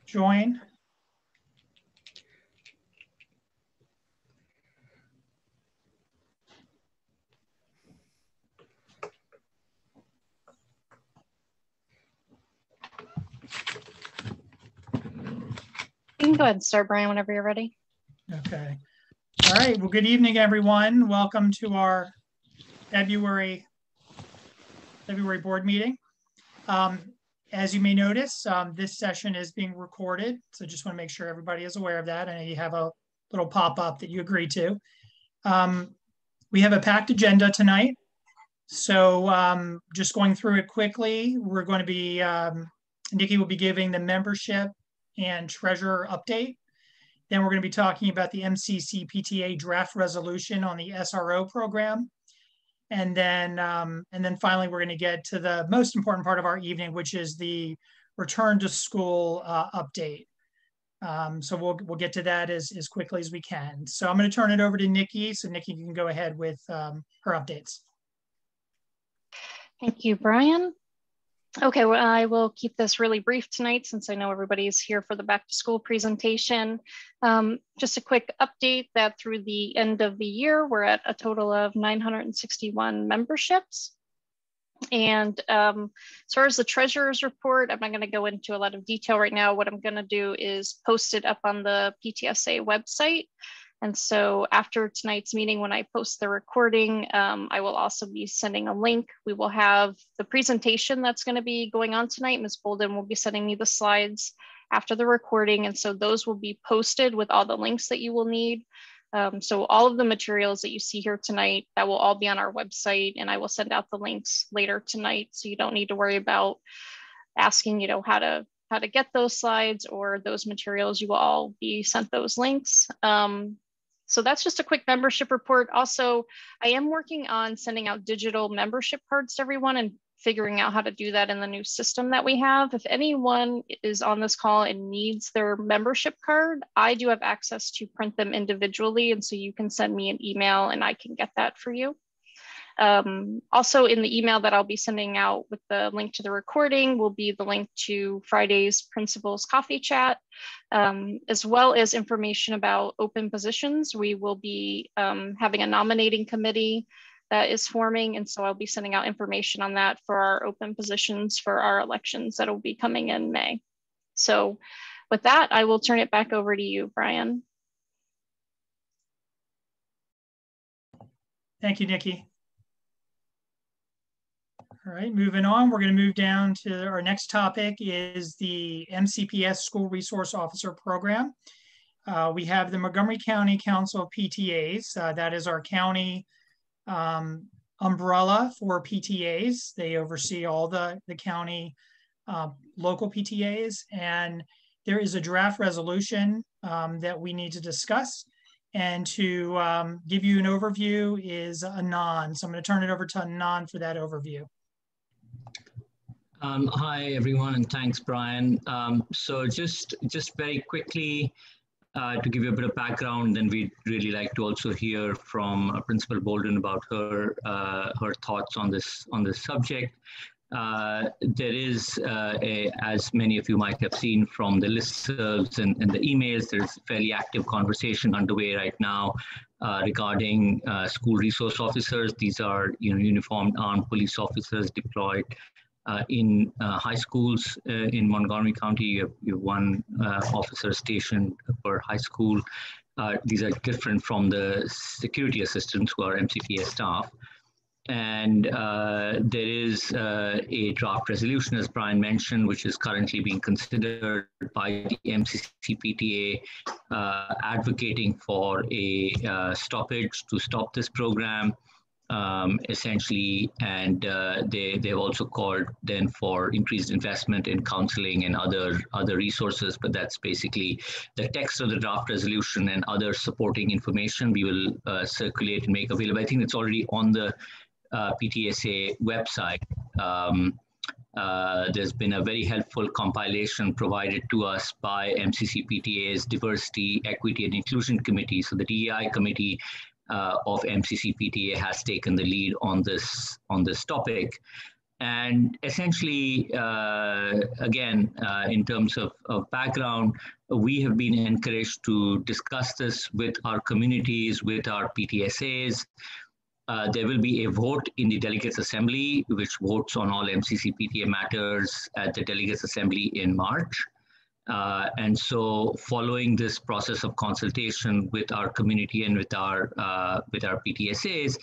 join. You can go ahead and start, Brian, whenever you're ready. Okay. All right. Well, good evening, everyone. Welcome to our February board meeting. As you may notice, this session is being recorded. So just want to make sure everybody is aware of that. I know you have a little pop-up that you agreed to. We have a packed agenda tonight. So just going through it quickly, we're going to be, Nikki will be giving the membership and treasurer update. Then we're going to be talking about the MCC PTA draft resolution on the SRO program. And then finally, we're going to get to the most important part of our evening, which is the return to school update. So we'll get to that as quickly as we can. So I'm going to turn it over to Nikki. So Nikki, you can go ahead with her updates. Thank you, Brian. Okay, well, I will keep this really brief tonight since I know everybody's here for the back to school presentation. Just a quick update that through the end of the year, we're at a total of 961 memberships. And as far as the treasurer's report, I'm not going to go into a lot of detail right now. What I'm going to do is post it up on the PTSA website. And so after tonight's meeting, when I post the recording, I will also be sending a link. We will have the presentation that's going to be going on tonight. Ms. Bolden will be sending me the slides after the recording. And so those will be posted with all the links that you will need. So all of the materials that you see here tonight, that will all be on our website, and I will send out the links later tonight. So you don't need to worry about asking, how to get those slides or those materials. You will all be sent those links. So that's just a quick membership report. Also, I am working on sending out digital membership cards to everyone and figuring out how to do that in the new system that we have. If anyone is on this call and needs their membership card, I do have access to print them individually. And so you can send me an email and I can get that for you. Also in the email that I'll be sending out with the link to the recording will be the link to Friday's Principals Coffee Chat, as well as information about open positions. We will be having a nominating committee that is forming. And so I'll be sending out information on that for our open positions for our elections that will be coming in May. So with that, I will turn it back over to you, Brian. Thank you, Nikki. All right, moving on, we're going to move down to our next topic is the MCPS School Resource Officer Program. We have the Montgomery County Council of PTAs. That is our county umbrella for PTAs. They oversee all the county local PTAs, and there is a draft resolution that we need to discuss. And to give you an overview is Anand. So I'm going to turn it over to Anand for that overview. Hi, everyone, and thanks, Brian. So just very quickly, to give you a bit of background, then we'd really like to also hear from Principal Bolden about her thoughts on this subject. There is, as many of you might have seen from the listservs and the emails, there's a fairly active conversation underway right now regarding school resource officers. These are uniformed armed police officers deployed in high schools in Montgomery County. You have one officer stationed per high school. These are different from the security assistants who are MCPS staff. And there is a draft resolution, as Brian mentioned, which is currently being considered by the MCC PTA, advocating for a stoppage to stop this program. Essentially, and they've also called then for increased investment in counseling and other resources, but that's basically the text of the draft resolution, and other supporting information we will circulate and make available. I think it's already on the PTSA website. There's been a very helpful compilation provided to us by MCC PTA's Diversity, Equity and Inclusion Committee. So the DEI committee of MCC PTA has taken the lead on this topic. And essentially, again, in terms of background, we have been encouraged to discuss this with our communities, with our PTSAs. There will be a vote in the Delegates Assembly, which votes on all MCC PTA matters at the Delegates Assembly in March. And so following this process of consultation with our community and with our PTSAs,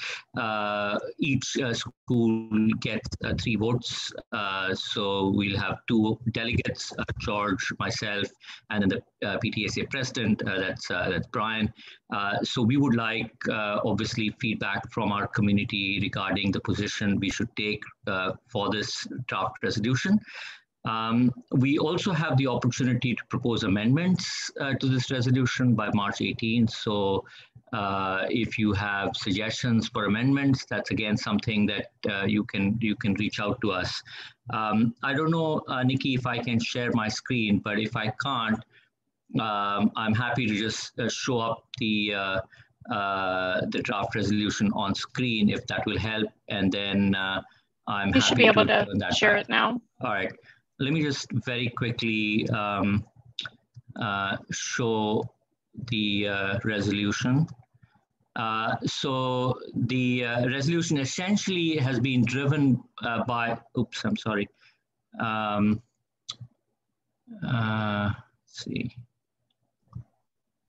each school gets 3 votes. So we'll have 2 delegates, George, myself, and then the PTSA president, that's Brian. So we would like, obviously, feedback from our community regarding the position we should take for this draft resolution. We also have the opportunity to propose amendments to this resolution by March 18th. So if you have suggestions for amendments, that's again something that you can reach out to us. I don't know, Nikki, if I can share my screen, but if I can't, I'm happy to just show up the draft resolution on screen if that will help, and then I'm You happy should be able to to share it now. All right. Let me just very quickly show the resolution. So the resolution essentially has been driven by, oops, I'm sorry. Let's see.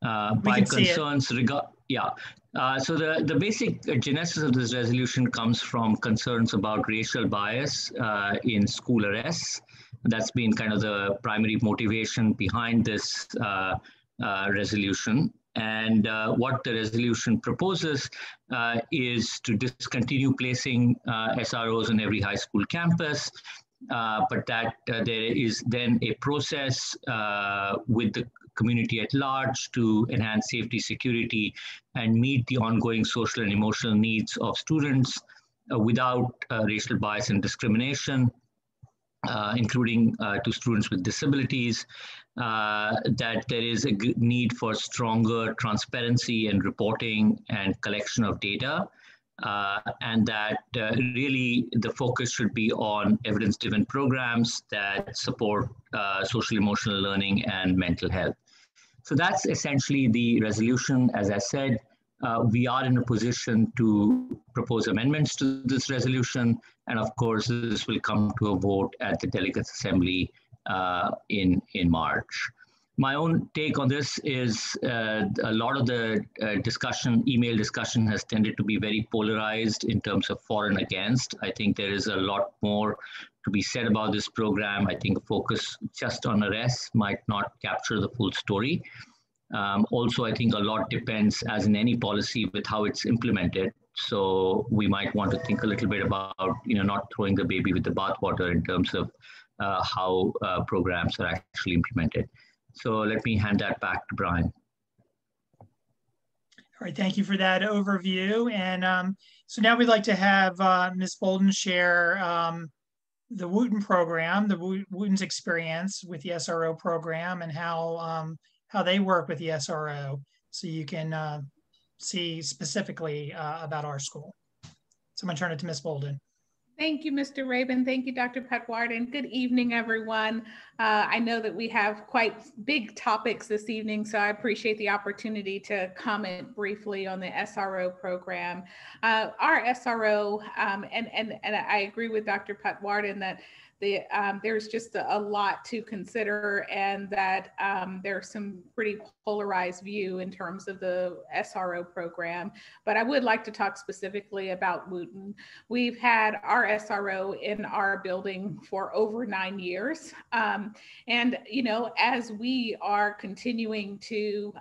By concerns regard, yeah. So the basic genesis of this resolution comes from concerns about racial bias in school arrests. That's been kind of the primary motivation behind this resolution. And what the resolution proposes is to discontinue placing SROs on every high school campus, but that there is then a process with the community at large to enhance safety, security, and meet the ongoing social and emotional needs of students without racial bias and discrimination. Including to students with disabilities, that there is a need for stronger transparency and reporting and collection of data, and that really the focus should be on evidence-driven programs that support social emotional learning and mental health. So that's essentially the resolution. As I said, we are in a position to propose amendments to this resolution. And of course, this will come to a vote at the Delegates Assembly in March. My own take on this is a lot of the email discussion has tended to be very polarized in terms of for and against. I think there is a lot more to be said about this program. I think focus just on arrests might not capture the full story. Also, I think a lot depends, as in any policy, with how it's implemented. So we might want to think a little bit about, not throwing the baby with the bathwater in terms of how programs are actually implemented. So let me hand that back to Brian. All right, thank you for that overview. And so now we'd like to have Ms. Bolden share the Wooten program, the Wooten's experience with the SRO program, and how they work with the SRO, so you can see specifically about our school. So I'm gonna turn it to Ms. Bolden. Thank you, Mr. Rabin. Thank you, Dr. Patwardhan. Good evening, everyone. I know that we have quite big topics this evening, so I appreciate the opportunity to comment briefly on the SRO program. Our SRO, and I agree with Dr. Patwardhan that there's just a lot to consider, and that there's some pretty polarized view in terms of the SRO program. But I would like to talk specifically about Wooten. We've had our SRO in our building for over 9 years. And, as we are continuing to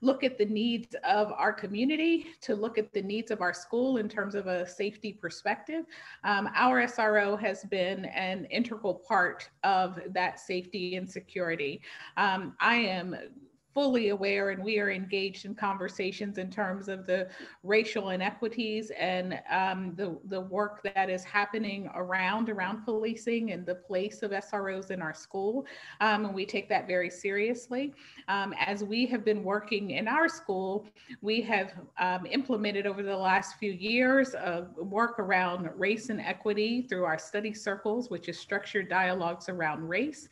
look at the needs of our community, to look at the needs of our school in terms of a safety perspective, our SRO has been an integral part of that safety and security. I am fully aware, and we are engaged in conversations in terms of the racial inequities and the work that is happening around policing and the place of SROs in our school. And we take that very seriously. As we have been working in our school, we have implemented over the last few years work around race and equity through our study circles, which is structured dialogues around race.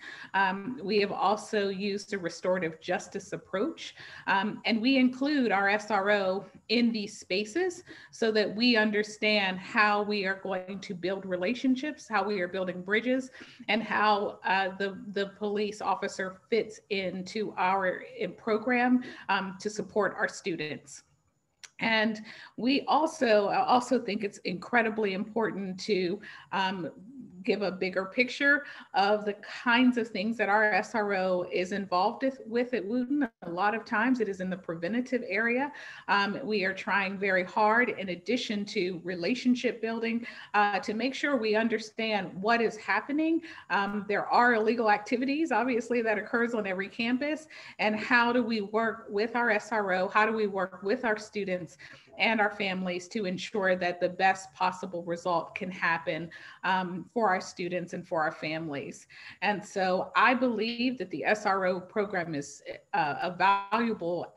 We have also used a restorative justice approach, and we include our SRO in these spaces so that we understand how we are going to build relationships, how we are building bridges, and how the police officer fits into our program to support our students. And we also think it's incredibly important to give a bigger picture of the kinds of things that our SRO is involved with at Wooten. A lot of times it is in the preventative area. We are trying very hard, in addition to relationship building, to make sure we understand what is happening. There are illegal activities, obviously, that occurs on every campus. And how do we work with our SRO? How do we work with our students and our families to ensure that the best possible result can happen for our students and for our families? And so I believe that the SRO program is a valuable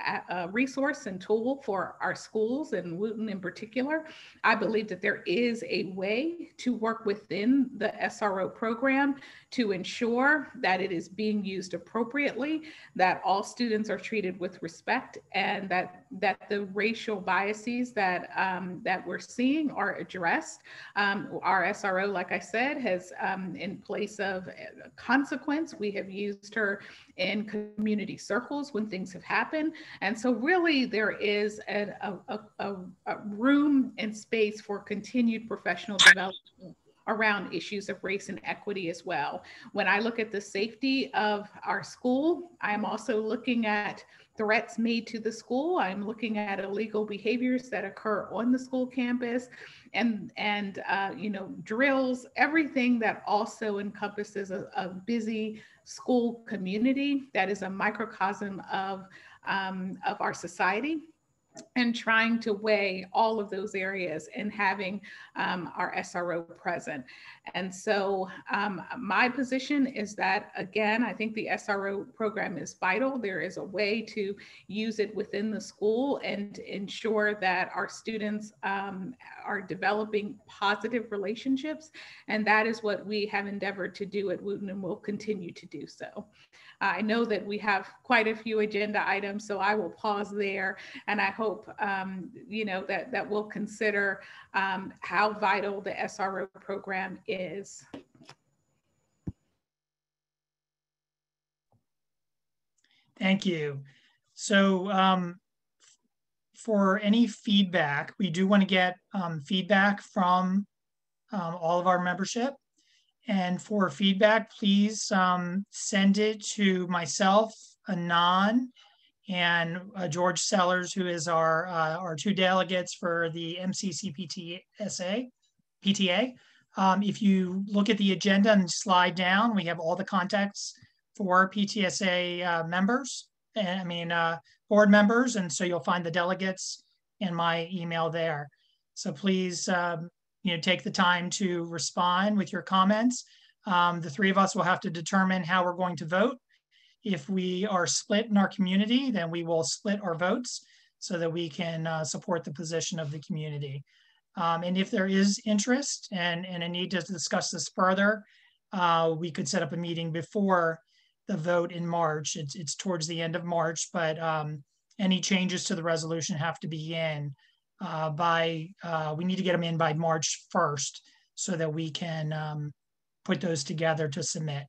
resource and tool for our schools, and Wooten in particular. I believe that there is a way to work within the SRO program to ensure that it is being used appropriately, that all students are treated with respect, and that the racial biases that we're seeing are addressed. Our SRO, like I said, has in place of consequence, we have used her in community circles when things have happened. And so really there is a room and space for continued professional development around issues of race and equity as well. When I look at the safety of our school, I'm also looking at threats made to the school. I'm looking at illegal behaviors that occur on the school campus, and you know, drills, everything that also encompasses a busy school community that is a microcosm of our society. And trying to weigh all of those areas and having our SRO present. And so my position is that, again, I think the SRO program is vital. There is a way to use it within the school and ensure that our students are developing positive relationships. And that is what we have endeavored to do at Wooten, and will continue to do so. I know that we have quite a few agenda items, so I will pause there, and I hope you know, that we'll consider how vital the SRO program is. Thank you. So for any feedback, we do want to get feedback from all of our membership. And for feedback, please send it to myself, Anon, and George Sellers, who is our two delegates for the MCC PTA. If you look at the agenda and slide down, we have all the contacts for PTSA members, and board members, and so you'll find the delegates in my email there. So please, you know, take the time to respond with your comments. The three of us will have to determine how we're going to vote. If we are split in our community, then we will split our votes so that we can support the position of the community. And if there is interest and a need to discuss this further, we could set up a meeting before the vote in March. It's towards the end of March, but any changes to the resolution have to be in we need to get them in by March 1st so that we can put those together to submit.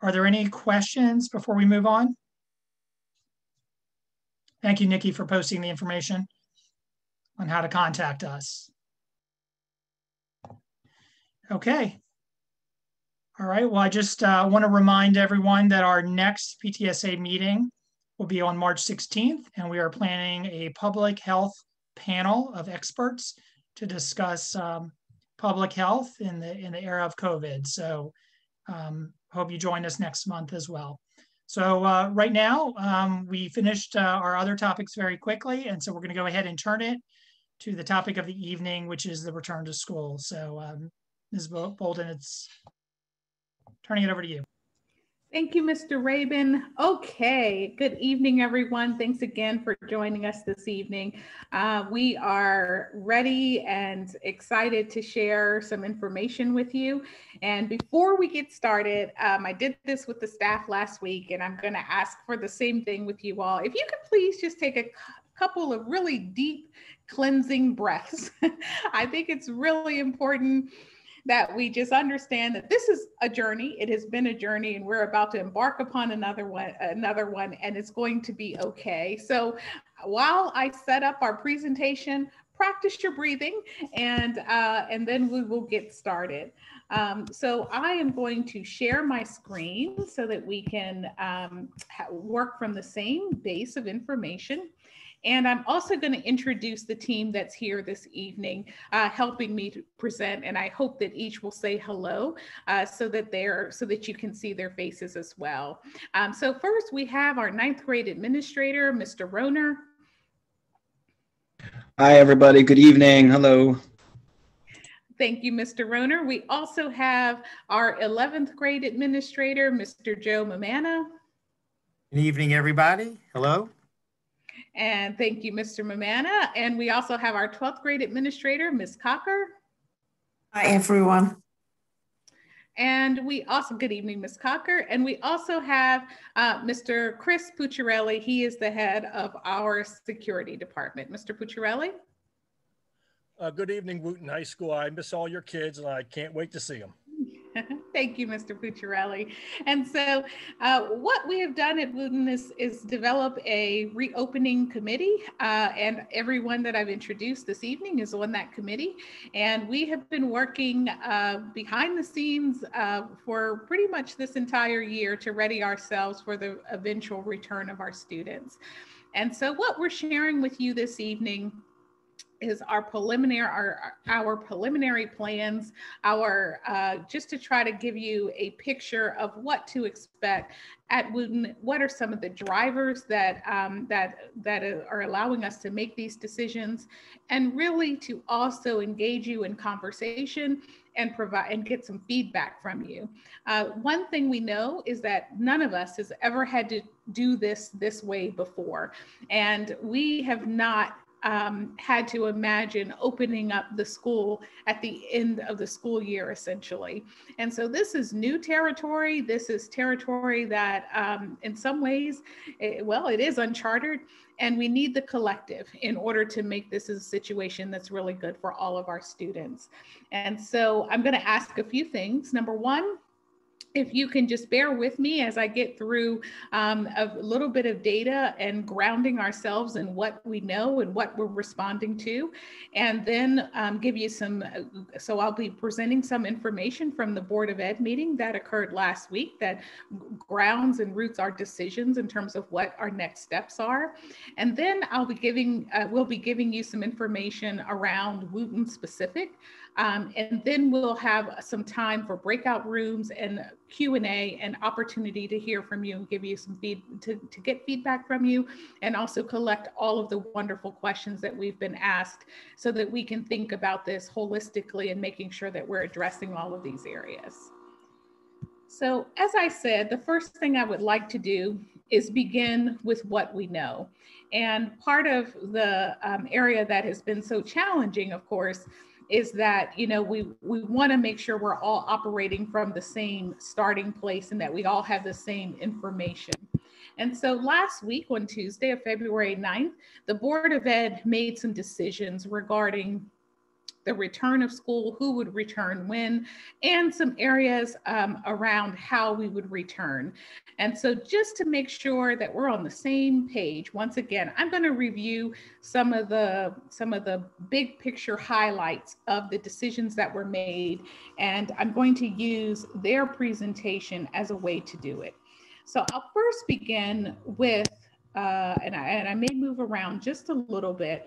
Are there any questions before we move on? Thank you, Nikki, for posting the information on how to contact us. Okay. All right, well, I just want to remind everyone that our next PTSA meeting will be on March 16th, and we are planning a public health panel of experts to discuss public health in the era of COVID. So hope you join us next month as well. So right now, we finished our other topics very quickly, and so we're going to go ahead and turn it to the topic of the evening, which is the return to school. So Ms. Bolden, it's turning it over to you. Thank you, Mr. Rabin. Okay, good evening, everyone. Thanks again for joining us this evening. We are ready and excited to share some information with you. And before we get started, I did this with the staff last week, and I'm going to ask for the same thing with you all. If you could please just take a couple of really deep cleansing breaths. I think it's really important that we just understand that this is a journey. It has been a journey, and we're about to embark upon another one, and it's going to be okay. So while I set up our presentation, practice your breathing, and then we will get started. So I am going to share my screen so that we can work from the same base of information. And I'm also going to introduce the team that's here this evening, helping me to present. And I hope that each will say hello so that you can see their faces as well. So first, we have our 9th grade administrator, Mr. Roner. Hi, everybody. Good evening. Hello. Thank you, Mr. Roner. We also have our 11th grade administrator, Mr. Joe Mamana. Good evening, everybody. Hello. And thank you, Mr. Mamana. And we also have our 12th grade administrator, Ms. Cocker. Hi, everyone. And we also, good evening, Ms. Cocker. And we also have Mr. Chris Pucciarelli. He is the head of our security department. Mr. Pucciarelli. Good evening, Wooten High School. I miss all your kids, and I can't wait to see them. Thank you, Mr. Pucciarelli. And so what we have done at Wooten is develop a reopening committee, and everyone that I've introduced this evening is on that committee. And we have been working behind the scenes for pretty much this entire year to ready ourselves for the eventual return of our students. And so what we're sharing with you this evening is our preliminary plans, just to try to give you a picture of what to expect at Wooten. What are some of the drivers that are allowing us to make these decisions, and really to also engage you in conversation and provide and get some feedback from you. One thing we know is that none of us has ever had to do this way before, and we have not had to imagine opening up the school at the end of the school year, essentially. And so this is new territory. This is territory that in some ways, it is uncharted, and we need the collective in order to make this a situation that's really good for all of our students. And so I'm going to ask a few things. Number one, if you can just bear with me as I get through a little bit of data and grounding ourselves in what we know and what we're responding to, and then give you some, so I'll be presenting some information from the Board of Ed meeting that occurred last week that grounds and roots our decisions in terms of what our next steps are. And then we'll be giving you some information around Wooten specific. And then we'll have some time for breakout rooms and Q&A and opportunity to hear from you and give you some to get feedback from you, and also collect all of the wonderful questions that we've been asked so that we can think about this holistically and making sure that we're addressing all of these areas. So as I said, the first thing I would like to do is begin with what we know. And part of the area that has been so challenging, of course, is that, we want to make sure we're all operating from the same starting place and that we all have the same information. And so last week on Tuesday of February 9th, the Board of Ed made some decisions regarding the return of school, who would return when, and some areas around how we would return. And so just to make sure that we're on the same page, once again, I'm going to review some of the big picture highlights of the decisions that were made, and I'm going to use their presentation as a way to do it. So I'll first begin with and I may move around just a little bit,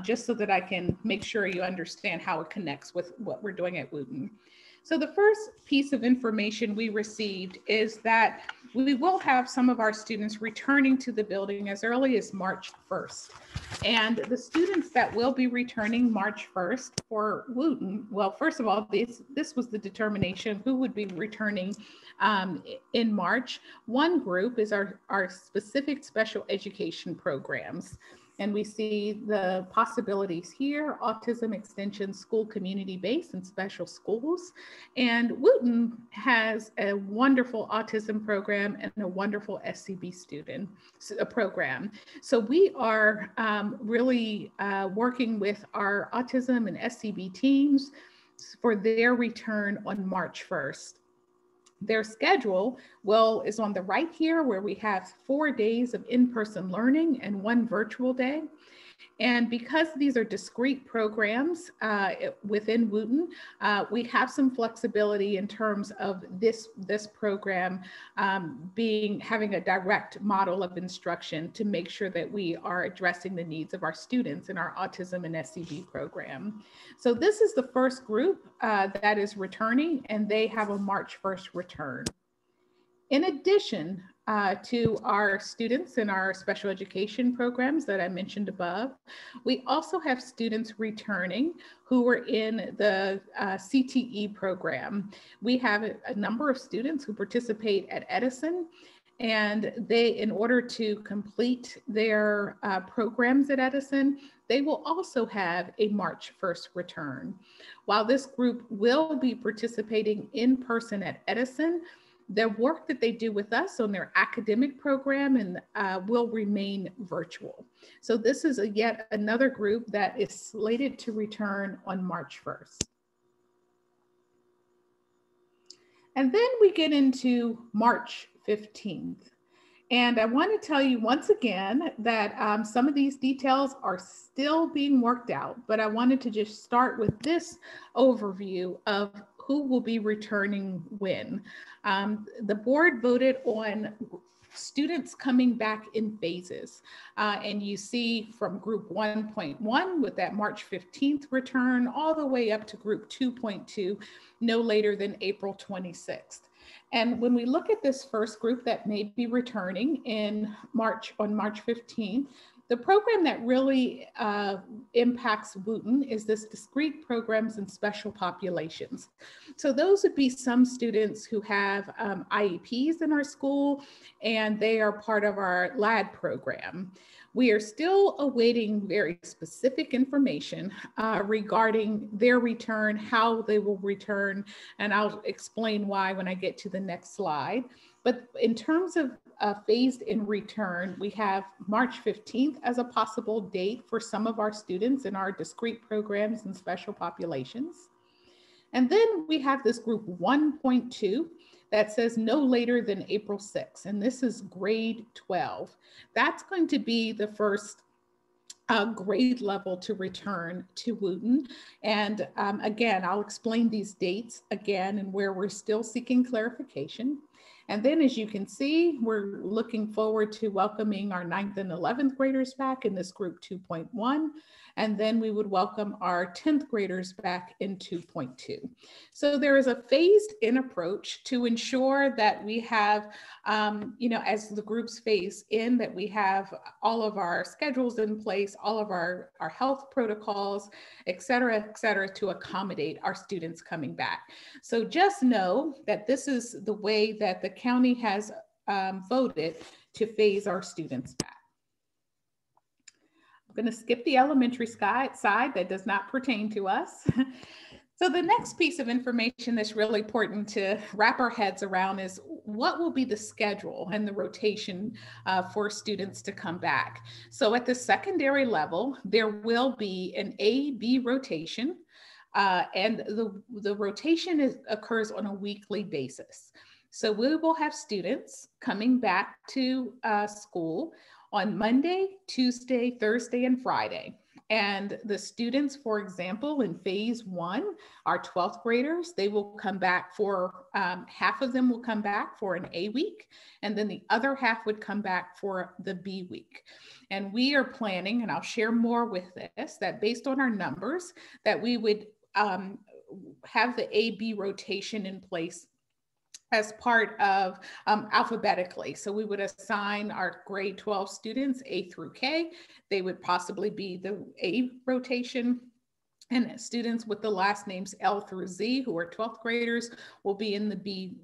just so that I can make sure you understand how it connects with what we're doing at Wooten. So the first piece of information we received is that we will have some of our students returning to the building as early as March 1st. And the students that will be returning March 1st for Wooten, well, first of all, this was the determination who would be returning in March. One group is our specific special education programs. And we see the possibilities here: autism extension, school community based, and special schools. And Wooten has a wonderful autism program and a wonderful SCB student program. So we are really working with our autism and SCB teams for their return on March 1st. Their schedule is on the right here, where we have 4 days of in-person learning and 1 virtual day. And because these are discrete programs within Wooten, we have some flexibility in terms of this program having a direct model of instruction to make sure that we are addressing the needs of our students in our autism and SCB program. So this is the first group that is returning, and they have a March 1st return. In addition to our students in our special education programs that I mentioned above, we also have students returning who were in the CTE program. We have a number of students who participate at Edison, and in order to complete their programs at Edison, they will also have a March 1st return. While this group will be participating in person at Edison, the work that they do with us on their academic program will remain virtual. So this is yet another group that is slated to return on March 1st. And then we get into March 15th. And I want to tell you once again that some of these details are still being worked out, but I wanted to just start with this overview of who will be returning when. The board voted on students coming back in phases. And you see from group 1.1 with that March 15th return all the way up to group 2.2, no later than April 26th. And when we look at this first group that may be returning on March 15th, the program that really impacts Wooten is this discrete programs and special populations. So those would be some students who have IEPs in our school, and they are part of our LAD program. We are still awaiting very specific information regarding their return, how they will return, and I'll explain why when I get to the next slide. But in terms of phased in return, we have March 15th as a possible date for some of our students in our discrete programs and special populations. And then we have this group 1.2 that says no later than April 6th, and this is grade 12. That's going to be the first grade level to return to Wooten. And again, I'll explain these dates again and where we're still seeking clarification. And then as you can see, we're looking forward to welcoming our 9th and 11th graders back in this group 2.1. And then we would welcome our 10th graders back in 2.2. So there is a phased in approach to ensure that we have, as the groups phase in, that we have all of our schedules in place, all of our health protocols, et cetera, to accommodate our students coming back. So just know that this is the way that the county has voted to phase our students back. I'm going to skip the elementary side that does not pertain to us. So the next piece of information that's really important to wrap our heads around is what will be the schedule and the rotation for students to come back. So at the secondary level, there will be an A-B rotation, and the rotation occurs on a weekly basis. So we will have students coming back to school on Monday, Tuesday, Thursday, and Friday. And the students, for example, in phase 1, our 12th graders, they will come back for, half of them will come back for an A week, and then the other half would come back for the B week. And we are planning, and I'll share more with this, that based on our numbers, that we would have the A-B rotation in place as part of alphabetically. So we would assign our grade 12 students A through K. They would possibly be the A rotation, and students with the last names L through Z, who are 12th graders, will be in the B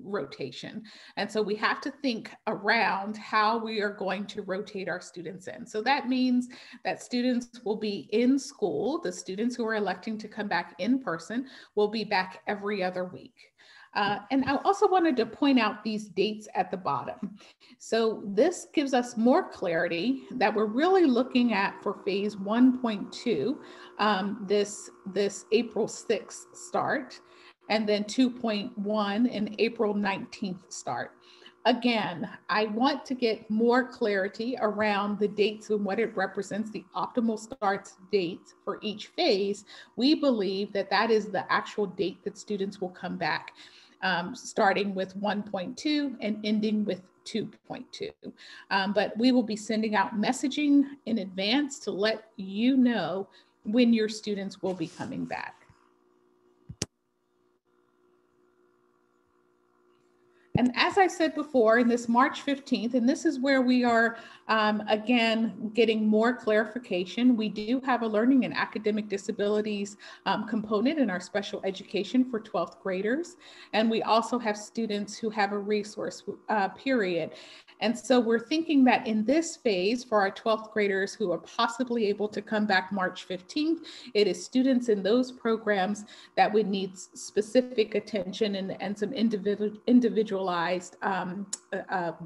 rotation. And so we have to think around how we are going to rotate our students in. So that means that students will be in school. The students who are electing to come back in person will be back every other week. And I also wanted to point out these dates at the bottom. So this gives us more clarity that we're really looking at for phase 1.2, this April 6th start, and then 2.1 in April 19th start. Again, I want to get more clarity around the dates and what it represents, the optimal starts dates for each phase. We believe that that is the actual date that students will come back, starting with 1.2 and ending with 2.2. But we will be sending out messaging in advance to let you know when your students will be coming back. And as I said before, in this March 15th, and this is where we are, again, getting more clarification. We do have a learning and academic disabilities component in our special education for 12th graders. And we also have students who have a resource period. And so we're thinking that in this phase for our 12th graders who are possibly able to come back March 15th, it is students in those programs that would need specific attention and some individualized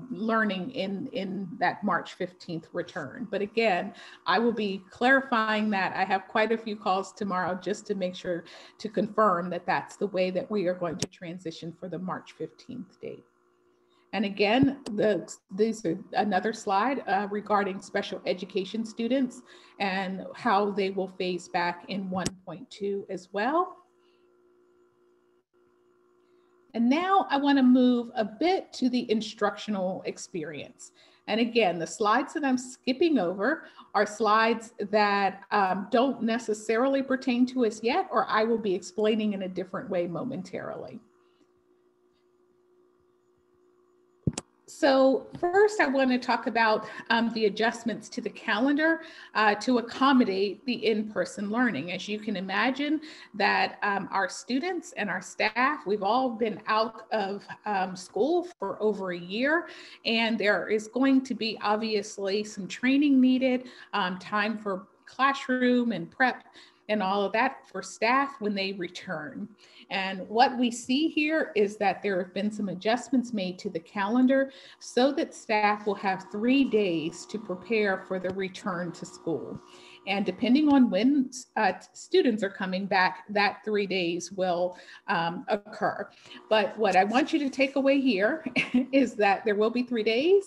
learning in that March 15th return. But again, I will be clarifying that. I have quite a few calls tomorrow just to make sure to confirm that that's the way that we are going to transition for the March 15th date. And again, these are another slide regarding special education students and how they will phase back in 1.2 as well. And now I want to move a bit to the instructional experience. And again, the slides that I'm skipping over are slides that don't necessarily pertain to us yet, or I will be explaining in a different way momentarily. So first, I want to talk about the adjustments to the calendar to accommodate the in-person learning. As you can imagine, that our students and our staff, we've all been out of school for over a year, and there is going to be obviously some training needed, time for classroom and prep and all of that for staff when they return. And what we see here is that there have been some adjustments made to the calendar so that staff will have 3 days to prepare for the return to school. And depending on when students are coming back, that 3 days will occur. But what I want you to take away here is that there will be 3 days.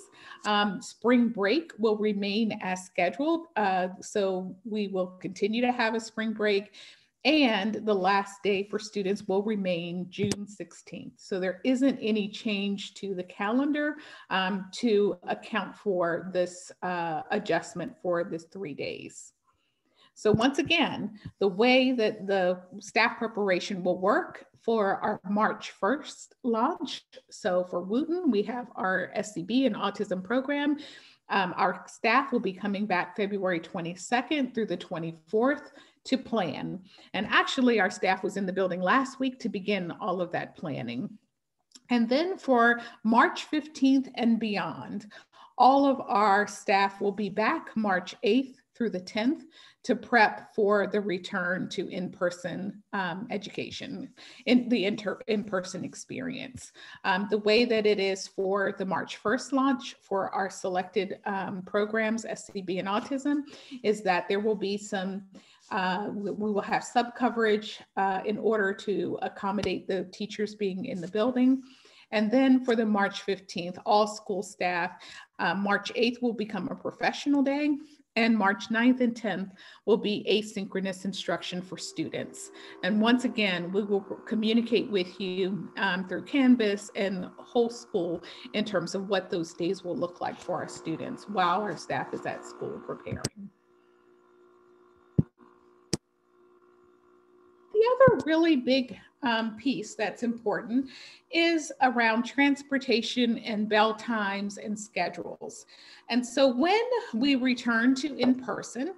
Spring break will remain as scheduled. So we will continue to have a spring break. And the last day for students will remain June 16th. So there isn't any change to the calendar to account for this adjustment for this 3 days. So once again, the way that the staff preparation will work for our March 1st launch. So for Wooten, we have our SCB and autism program. Our staff will be coming back February 22nd through the 24th to plan. And actually our staff was in the building last week to begin all of that planning. And then for March 15th and beyond, all of our staff will be back March 8th through the 10th to prep for the return to in-person education, in the in-person experience. The way that it is for the March 1st launch for our selected programs, SCB and autism, is that there will be some, we will have sub-coverage in order to accommodate the teachers being in the building. And then for the March 15th, all school staff, March 8th will become a professional day, and March 9th and 10th will be asynchronous instruction for students. And once again, we will communicate with you through Canvas and whole school in terms of what those days will look like for our students while our staff is at school preparing. The other really big piece that's important is around transportation and bell times and schedules. And so when we return to in-person,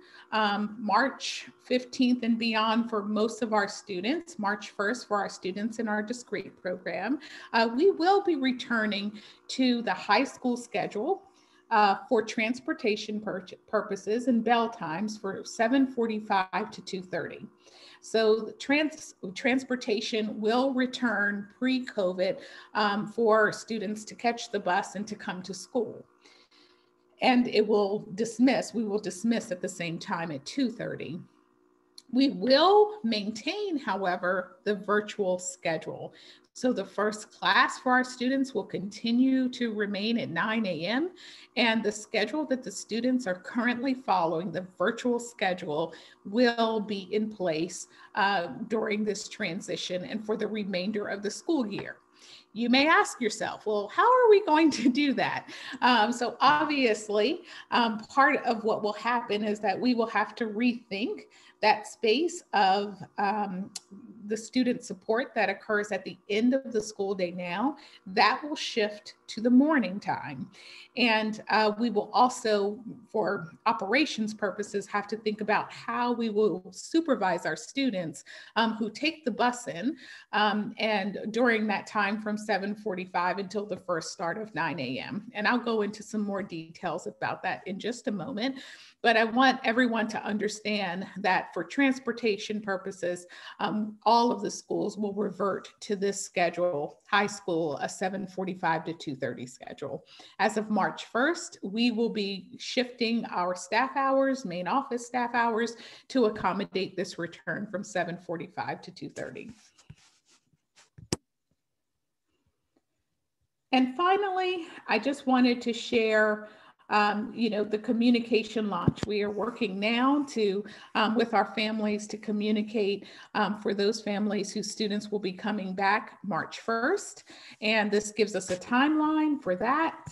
March 15th and beyond for most of our students, March 1st for our students in our discrete program, we will be returning to the high school schedule for transportation purposes and bell times for 7:45 to 2:30. So transportation will return pre-COVID for students to catch the bus and to come to school. And we will dismiss at the same time at 2:30. We will maintain, however, the virtual schedule. So the first class for our students will continue to remain at 9 a.m. and the schedule that the students are currently following, the virtual schedule, will be in place during this transition and for the remainder of the school year. You may ask yourself, well, how are we going to do that? So obviously, part of what will happen is that we will have to rethink that space of the student support that occurs at the end of the school day now. That will shift to the morning time. And we will also, for operations purposes, have to think about how we will supervise our students who take the bus in and during that time from 7:45 until the first start of 9 a.m. And I'll go into some more details about that in just a moment. But I want everyone to understand that for transportation purposes, all of the schools will revert to this schedule, high school, a 7:45 to 2:30 schedule. As of March 1st, we will be shifting our staff hours, main office staff hours, to accommodate this return from 7:45 to 2:30. And finally, I just wanted to share the communication launch. We are working now to, with our families to communicate for those families whose students will be coming back March 1st. And this gives us a timeline for that.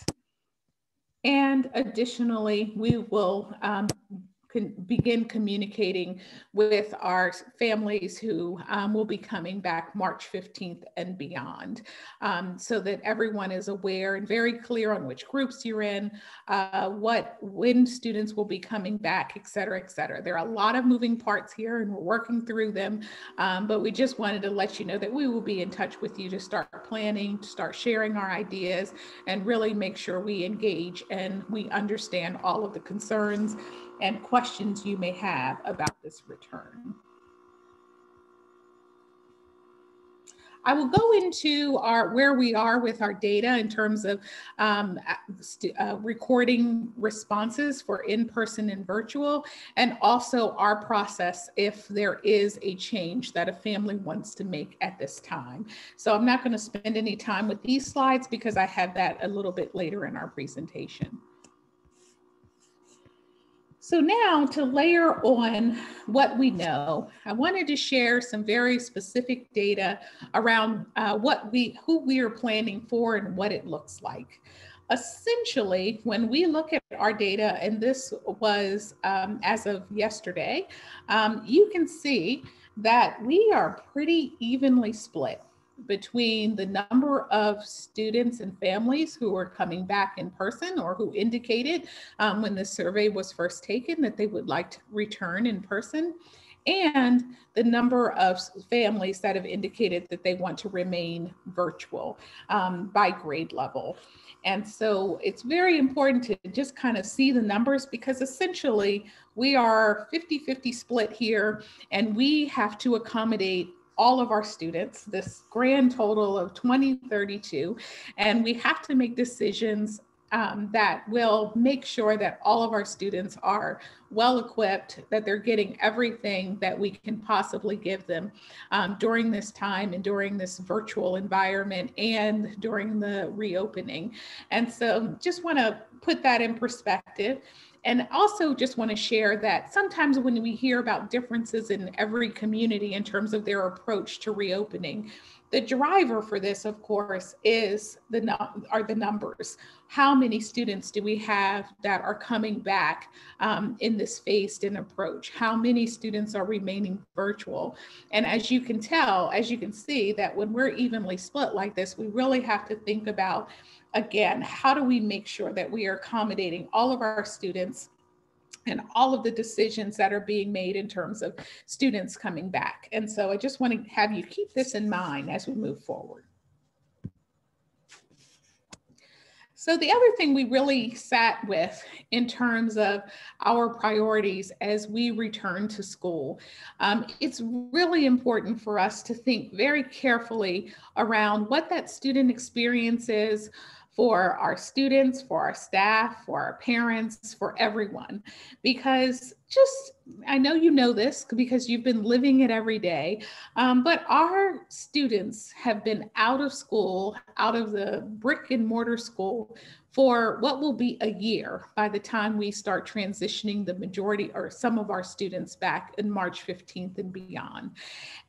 And additionally, we will begin communicating with our families who will be coming back March 15th and beyond, so that everyone is aware and very clear on which groups you're in, when students will be coming back, et cetera, et cetera. There are a lot of moving parts here and we're working through them, but we just wanted to let you know that we will be in touch with you to start planning, to start sharing our ideas, and really make sure we engage and we understand all of the concerns and questions you may have about this return. I will go into where we are with our data in terms of recording responses for in-person and virtual, and also our process if there is a change that a family wants to make at this time. So I'm not going to spend any time with these slides because I have that a little bit later in our presentation. So now to layer on what we know, I wanted to share some very specific data around who we are planning for and what it looks like. Essentially, when we look at our data, and this was as of yesterday, you can see that we are pretty evenly split between the number of students and families who are coming back in person or who indicated when the survey was first taken that they would like to return in person, and the number of families that have indicated that they want to remain virtual by grade level. And so it's very important to just kind of see the numbers, because essentially we are 50-50 split here, and we have to accommodate all of our students, this grand total of 2032, and we have to make decisions that will make sure that all of our students are well equipped, that they're getting everything that we can possibly give them during this time and during this virtual environment and during the reopening. And so just want to put that in perspective. And also just want to share that sometimes when we hear about differences in every community in terms of their approach to reopening, the driver for this, of course, are the numbers. How many students do we have that are coming back in this phased-in approach? How many students are remaining virtual? And as you can tell, as you can see, that when we're evenly split like this, we really have to think about, again, how do we make sure that we are accommodating all of our students and all of the decisions that are being made in terms of students coming back. And so I just want to have you keep this in mind as we move forward. So the other thing we really sat with in terms of our priorities as we return to school, it's really important for us to think very carefully around what that student experience is for our students, for our staff, for our parents, for everyone. Because I know you know this because you've been living it every day, but our students have been out of school, out of the brick and mortar school for what will be a year by the time we start transitioning the majority or some of our students back in March 15th and beyond.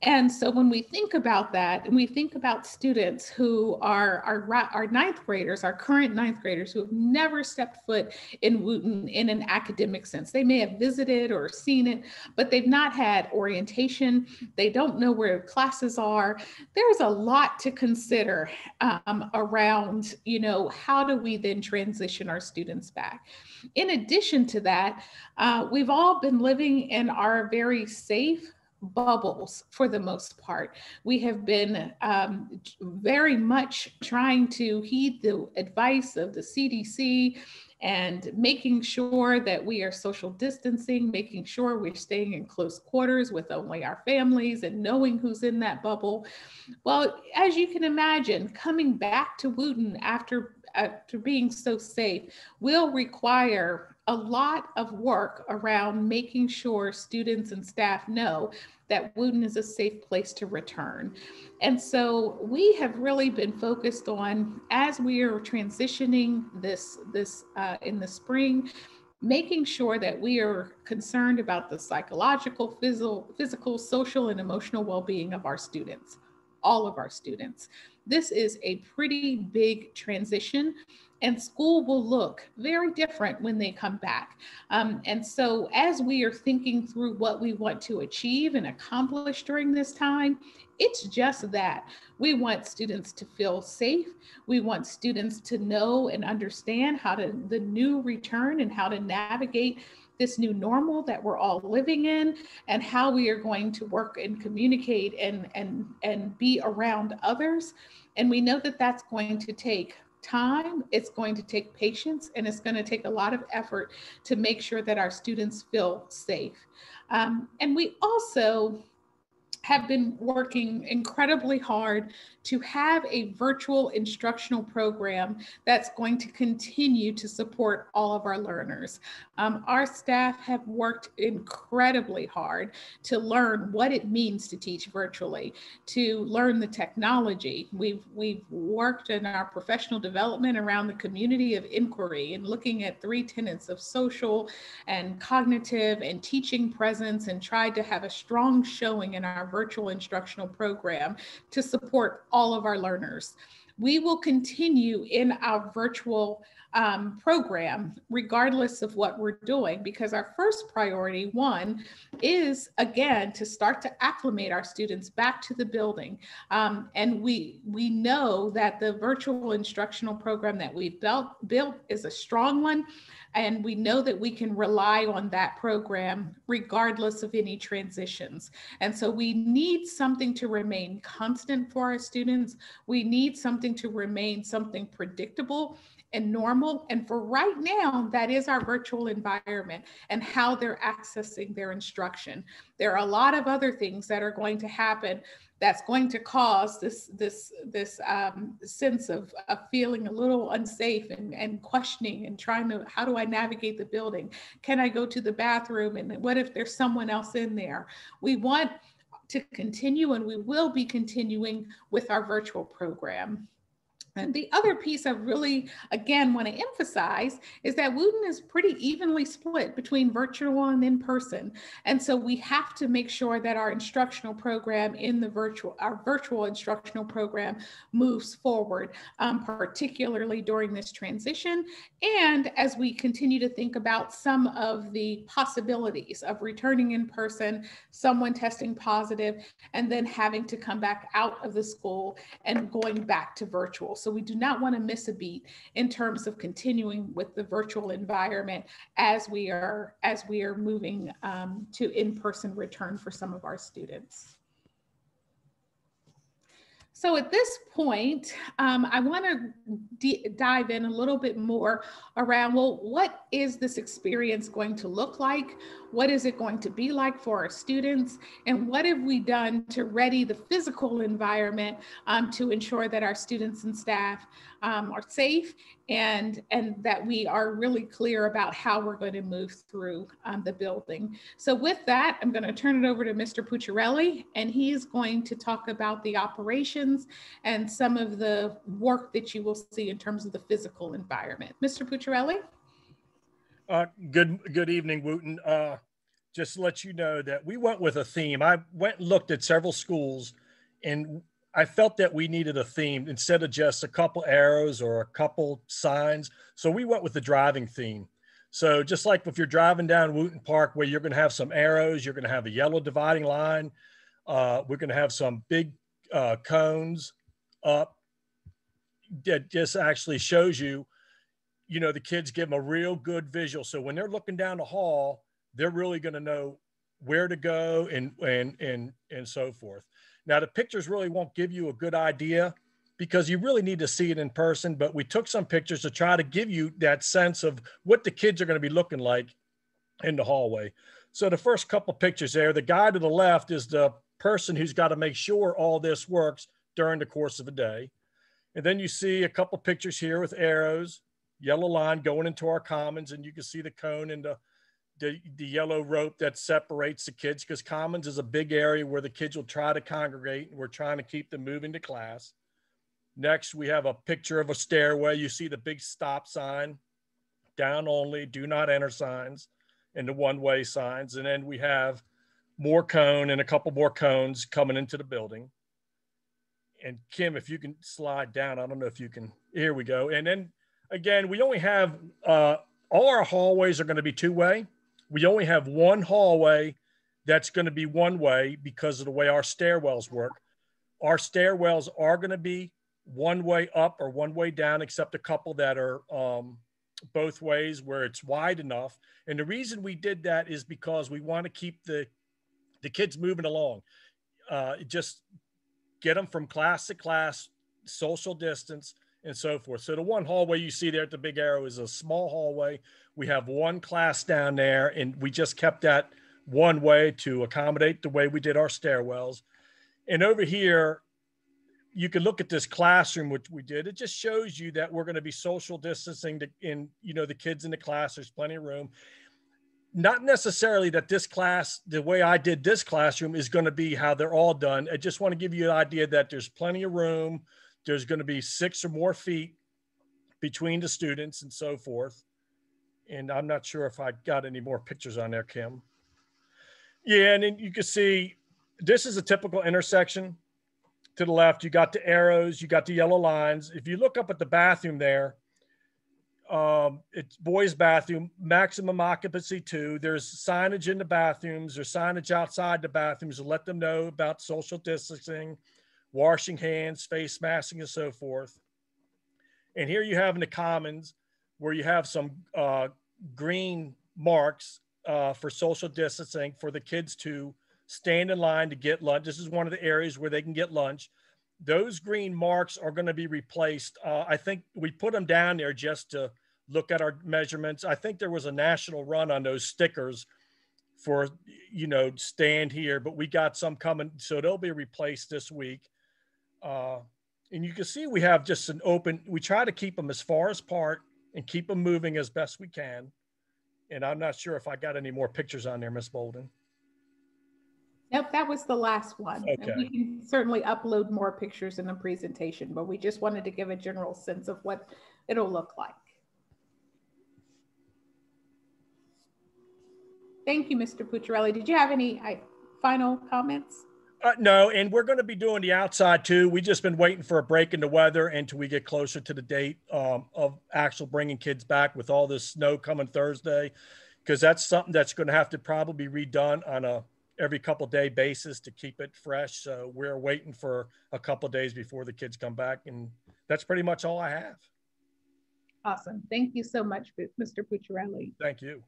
And so when we think about that, and we think about students who are our ninth graders, our current ninth graders who have never stepped foot in Wooten in an academic sense. They may have visited or seen it, but they've not had orientation. They don't know where classes are. There's a lot to consider around, how do we then transition our students back? In addition to that, we've all been living in our very safe bubbles for the most part. We have been very much trying to heed the advice of the CDC and making sure that we are social distancing, making sure we're staying in close quarters with only our families and knowing who's in that bubble. Well, as you can imagine, coming back to Wooten after being so safe will require a lot of work around making sure students and staff know that Wooten is a safe place to return. And so we have really been focused on, as we are transitioning this in the spring, making sure that we are concerned about the psychological, physical, social, and emotional well-being of our students, all of our students. This is a pretty big transition, and school will look very different when they come back. And so as we are thinking through what we want to achieve and accomplish during this time, it's just that. We want students to feel safe. We want students to know and understand the new return and how to navigate this new normal that we're all living in, and how we are going to work and communicate and be around others. And we know that that's going to take time, it's going to take patience, and it's going to take a lot of effort to make sure that our students feel safe. And we also have been working incredibly hard to have a virtual instructional program that's going to continue to support all of our learners. Our staff have worked incredibly hard to learn what it means to teach virtually, to learn the technology. We've worked in our professional development around the community of inquiry and looking at 3 tenets of social and cognitive and teaching presence, and tried to have a strong showing in our virtual instructional program to support all of our learners. We will continue in our virtual program regardless of what we're doing, because our first priority, one, is again to start to acclimate our students back to the building. And we know that the virtual instructional program that we've built is a strong one. And we know that we can rely on that program regardless of any transitions. And so we need something to remain constant for our students. We need something to remain something predictable and normal. And for right now, that is our virtual environment and how they're accessing their instruction. There are a lot of other things that are going to happen that's going to cause this sense of feeling a little unsafe and questioning and trying to, how do I navigate the building? Can I go to the bathroom? And what if there's someone else in there? We want to continue, and we will be continuing with our virtual program. And the other piece I really, again, want to emphasize is that Wooten is pretty evenly split between virtual and in person. And so we have to make sure that our instructional program in our virtual instructional program moves forward, particularly during this transition. And as we continue to think about some of the possibilities of returning in person, someone testing positive, and then having to come back out of the school and going back to virtual. So we do not want to miss a beat in terms of continuing with the virtual environment as we are moving to in-person return for some of our students. So at this point, I want to dive in a little bit more around, well, what is this experience going to look like? What is it going to be like for our students? And what have we done to ready the physical environment to ensure that our students and staff are safe and that we are really clear about how we're going to move through the building. So with that, I'm going to turn it over to Mr. Pucciarelli, and he's going to talk about the operations and some of the work that you will see in terms of the physical environment. Mr. Pucciarelli? Good evening, Wooten. Just to let you know that we went with a theme. I went and looked at several schools, and I felt that we needed a theme instead of just a couple arrows or a couple signs. So we went with the driving theme. So just like if you're driving down Wooten Park, where you're going to have some arrows, you're going to have a yellow dividing line. We're going to have some big cones up that just actually shows you, the kids give them a real good visual. So when they're looking down the hall, they're really going to know where to go and so forth. Now, the pictures really won't give you a good idea because you really need to see it in person, but we took some pictures to try to give you that sense of what the kids are going to be looking like in the hallway. So the first couple pictures there, the guy to the left is the person who's got to make sure all this works during the course of a day. And then you see a couple pictures here with arrows, yellow line going into our commons, and you can see the cone and the yellow rope that separates the kids, because commons is a big area where the kids will try to congregate, and we're trying to keep them moving to class. Next, we have a picture of a stairway. You see the big stop sign, down only, do not enter signs, and the one-way signs. And then we have more cone and a couple more cones coming into the building. And Kim, if you can slide down, I don't know if you can, here we go. And then again, we only have, all our hallways are going to be two-way. We only have one hallway that's going to be one way because of the way our stairwells work. Our stairwells are going to be one way up or one way down, except a couple that are both ways where it's wide enough. And the reason we did that is because we want to keep the kids moving along. Just get them from class to class, social distance, and so forth. So the one hallway you see there at the big arrow is a small hallway. We have one class down there, and we just kept that one way to accommodate the way we did our stairwells. And over here, you can look at this classroom, which we did. It just shows you that we're going to be social distancing the kids in the class. There's plenty of room. Not necessarily that this class, the way I did this classroom, is going to be how they're all done. I just want to give you an idea that there's plenty of room. There's going to be 6 or more feet between the students and so forth. And I'm not sure if I got any more pictures on there, Kim. Yeah, and then you can see this is a typical intersection. To the left, you got the arrows, you got the yellow lines. If you look up at the bathroom there, it's boys' bathroom, maximum occupancy 2. There's signage in the bathrooms. There's signage outside the bathrooms to let them know about social distancing, washing hands, face masking, and so forth. And here you have in the commons where you have some green marks for social distancing for the kids to stand in line to get lunch. This is one of the areas where they can get lunch. Those green marks are going to be replaced. I think we put them down there just to look at our measurements. I think there was a national run on those stickers for, stand here, but we got some coming. So they'll be replaced this week. And you can see we have just an open, we try to keep them as far apart and keep them moving as best we can. And I'm not sure if I got any more pictures on there, Miss Bolden. Nope, that was the last one. Okay. And we can certainly upload more pictures in the presentation, but we just wanted to give a general sense of what it'll look like. Thank you, Mr. Pucciarelli. Did you have any final comments? No, and we're going to be doing the outside too. We just been waiting for a break in the weather until we get closer to the date of actual bringing kids back with all this snow coming Thursday, because that's something that's going to have to probably be redone on a every couple day basis to keep it fresh. So we're waiting for a couple of days before the kids come back, and that's pretty much all I have. Awesome. Thank you so much, Mr. Pucciarelli. Thank you.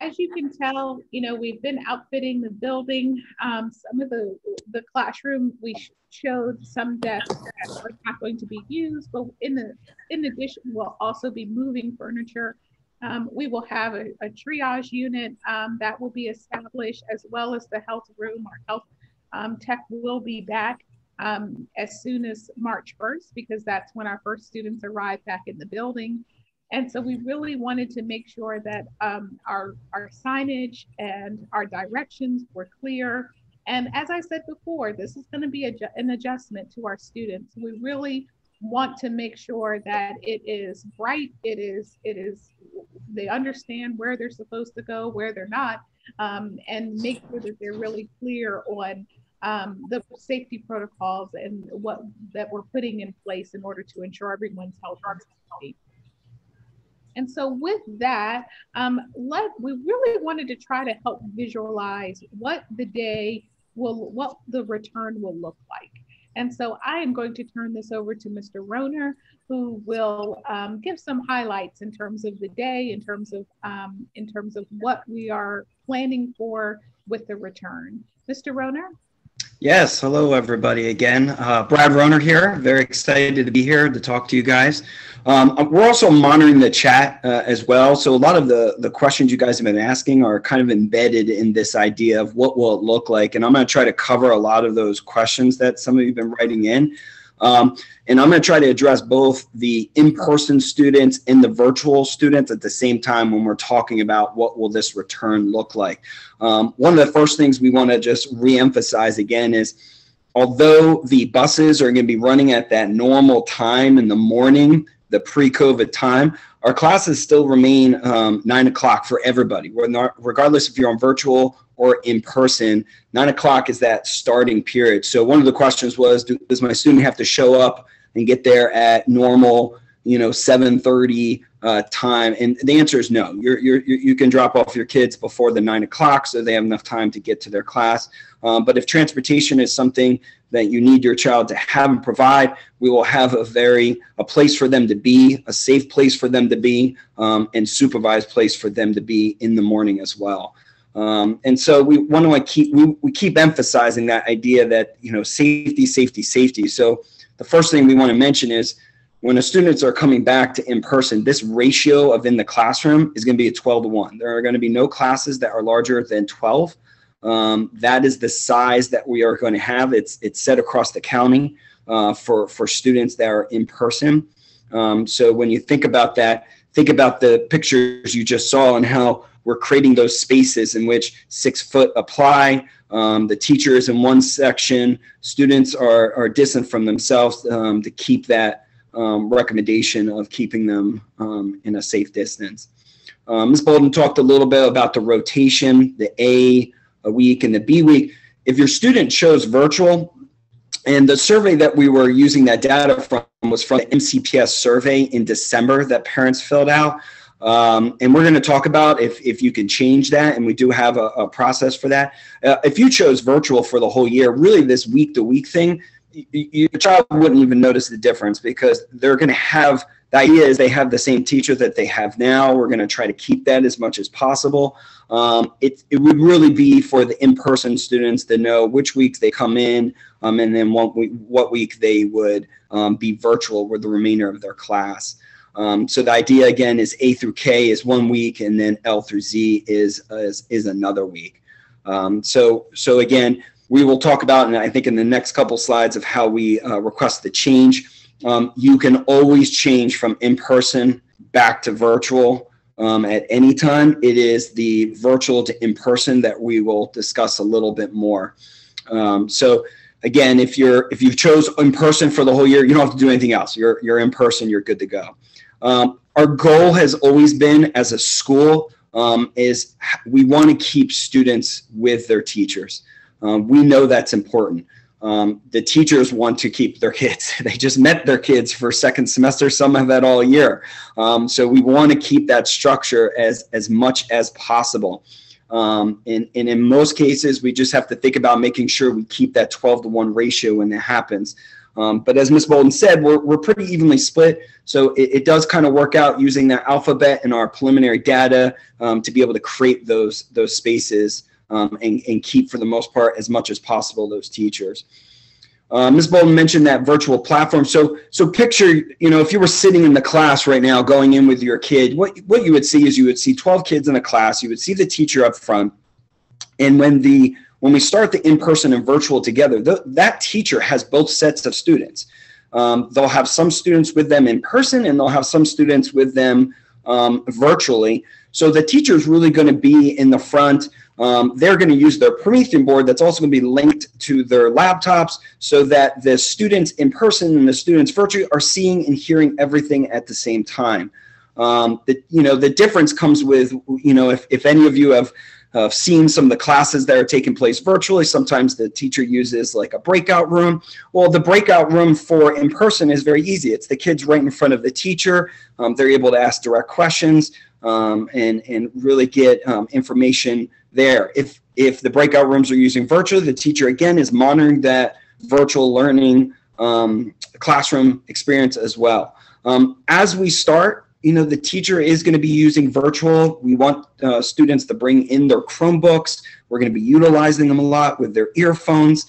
As you can tell, we've been outfitting the building. Some of the classroom, we showed some desks that are not going to be used, but in addition, we'll also be moving furniture. We will have a triage unit that will be established, as well as the health room. Our health tech will be back as soon as March 1st, because that's when our first students arrive back in the building. And so we really wanted to make sure that our signage and our directions were clear. And as I said before, this is going to be an adjustment to our students. We really want to make sure that it is bright, they understand where they're supposed to go, where they're not, and make sure that they're really clear on the safety protocols and that we're putting in place in order to ensure everyone's health and safety. And so with that, we really wanted to try to help visualize what the return will look like. And so I am going to turn this over to Mr. Rohner, who will give some highlights in terms of the day, in terms of what we are planning for with the return. Mr. Rohner? Yes, hello everybody again. Brad Rohner here. Very excited to be here to talk to you guys. We're also monitoring the chat as well. So a lot of the questions you guys have been asking are kind of embedded in this idea of what will it look like. And I'm going to try to cover a lot of those questions that some of you have been writing in. And I'm going to try to address both the in-person students and the virtual students at the same time when we're talking about what will this return look like. One of the first things we want to just reemphasize again is, although the buses are going to be running at that normal time in the morning, the pre-COVID time, our classes still remain 9 o'clock for everybody. Regardless if you're on virtual or in person, 9 o'clock is that starting period. So one of the questions was, does my student have to show up and get there at normal, 7:30 time? And the answer is no. You can drop off your kids before the 9 o'clock so they have enough time to get to their class. But if transportation is something that you need your child to have and provide, we will have a place for them to be, a safe place for them to be, and supervised place for them to be in the morning as well. And so we want to keep emphasizing that idea that, safety, safety, safety. So the first thing we want to mention is, when the students are coming back to in-person, this ratio of in the classroom is going to be a 12-to-1. There are going to be no classes that are larger than 12. That is the size that we are going to have. It's set across the county for students that are in person. So when you think about that, think about the pictures you just saw and how we're creating those spaces in which 6 foot apply. The teacher is in one section. Students are distant from themselves to keep that recommendation of keeping them in a safe distance. Ms. Bolden talked a little bit about the rotation, the A week and the B week. If your student chose virtual, and the survey that we were using that data from was from the MCPS survey in December that parents filled out. And we're going to talk about if you can change that, and we do have a process for that. If you chose virtual for the whole year, really this week-to-week thing, your child wouldn't even notice the difference, because they're going to have, the idea is they have the same teacher that they have now. We're going to try to keep that as much as possible. It would really be for the in-person students to know which weeks they come in, and then what week they would be virtual with the remainder of their class. So the idea again is A through K is 1 week, and then L through Z is another week. So again, we will talk about, and I think in the next couple slides, of how we request the change. You can always change from in-person back to virtual at any time. It is the virtual to in-person that we will discuss a little bit more. So again, if you chose in person for the whole year, you don't have to do anything else. You're in person, you're good to go. Our goal has always been, as a school, is we want to keep students with their teachers. We know that's important. The teachers want to keep their kids. They just met their kids for second semester. Some have that all year. So we want to keep that structure as much as possible. And in most cases, we just have to think about making sure we keep that 12-to-1 ratio when that happens. But as Ms. Bolden said, we're pretty evenly split. So it does kind of work out using that alphabet and our preliminary data to be able to create those spaces and keep, for the most part, as much as possible, those teachers. Ms. Bolden mentioned that virtual platform. So picture, if you were sitting in the class right now going in with your kid, what you would see is you would see 12 kids in a class. You would see the teacher up front. And when we start the in-person and virtual together, that teacher has both sets of students. They'll have some students with them in person, and they'll have some students with them virtually. So the teacher is really going to be in the front. They're going to use their Promethean board that's also going to be linked to their laptops so that the students in person and the students virtually are seeing and hearing everything at the same time. The difference comes with, if any of you have seen some of the classes that are taking place virtually, sometimes the teacher uses like a breakout room. Well, the breakout room for in person is very easy. It's the kids right in front of the teacher. They're able to ask direct questions and really get information there. If the breakout rooms are using virtually, the teacher again is monitoring that virtual learning classroom experience as well. As we start, the teacher is going to be using virtual. We want students to bring in their Chromebooks. We're going to be utilizing them a lot with their earphones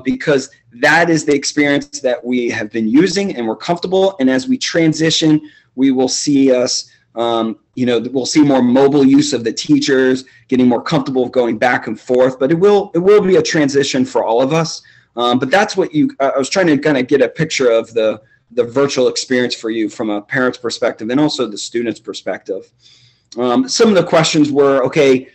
because that is the experience that we have been using and we're comfortable. And as we transition, we will see us, we'll see more mobile use of the teachers, getting more comfortable going back and forth. But it will be a transition for all of us. But that's what I was trying to kind of get a picture of the virtual experience for you from a parent's perspective and also the student's perspective. Some of the questions were, okay,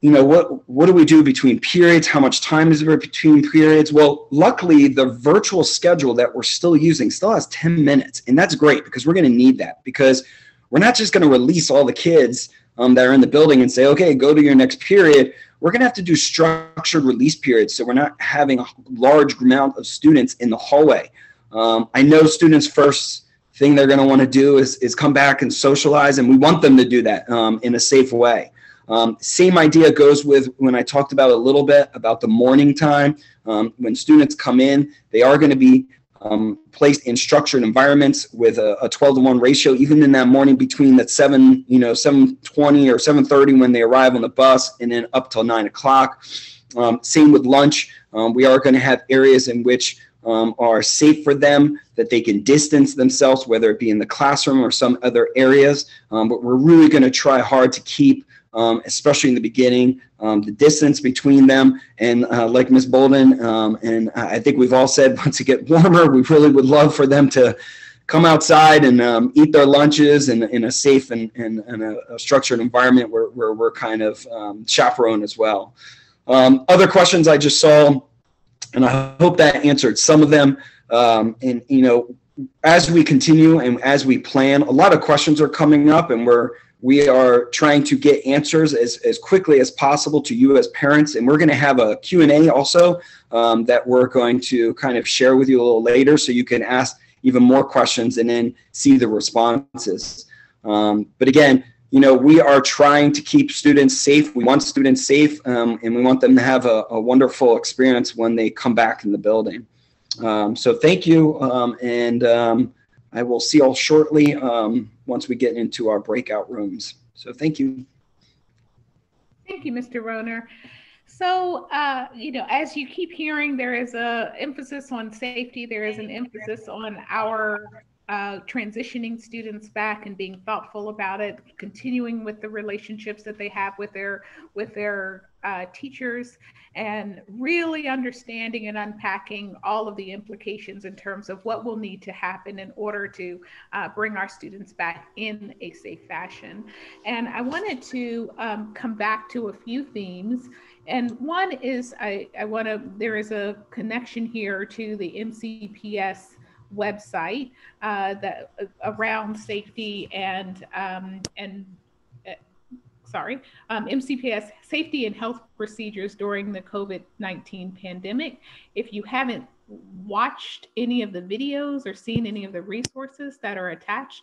what do we do between periods? How much time is there between periods? Well, luckily, the virtual schedule that we're still using still has 10 minutes. And that's great because we're going to need that because we're not just going to release all the kids that are in the building and say, okay, go to your next period. We're going to have to do structured release periods so we're not having a large amount of students in the hallway. I know students' first thing they're going to want to do is come back and socialize, and we want them to do that in a safe way. Same idea goes with when I talked about a little bit about the morning time. When students come in, they are going to be placed in structured environments with a 12-to-1 ratio, even in that morning between that 7:20 or 7:30 when they arrive on the bus, and then up till 9 o'clock. Same with lunch. We are going to have areas in which are safe for them, that they can distance themselves, whether it be in the classroom or some other areas. But we're really going to try hard to keep, especially in the beginning, the distance between them. And like Ms. Bolden, and I think we've all said, once it gets warmer, we really would love for them to come outside and eat their lunches in a safe and a structured environment where we're kind of chaperoned as well. Other questions I just saw, and I hope that answered some of them. And, as we continue and as we plan, a lot of questions are coming up, and we are trying to get answers as quickly as possible to you as parents. And we're going to have a Q&A also that we're going to kind of share with you a little later so you can ask even more questions and then see the responses. But again, we are trying to keep students safe. We want students safe, and we want them to have a wonderful experience when they come back in the building. So thank you, and I will see you all shortly once we get into our breakout rooms. So thank you. Thank you, Mr. Roner. So, as you keep hearing, there is an emphasis on safety. There is an emphasis on our transitioning students back and being thoughtful about it, continuing with the relationships that they have with their teachers and really understanding and unpacking all of the implications in terms of what will need to happen in order to bring our students back in a safe fashion. And I wanted to come back to a few themes. And one is there is a connection here to the MCPS website that around safety and MCPS safety and health procedures during the COVID-19 pandemic. If you haven't watched any of the videos or seen any of the resources that are attached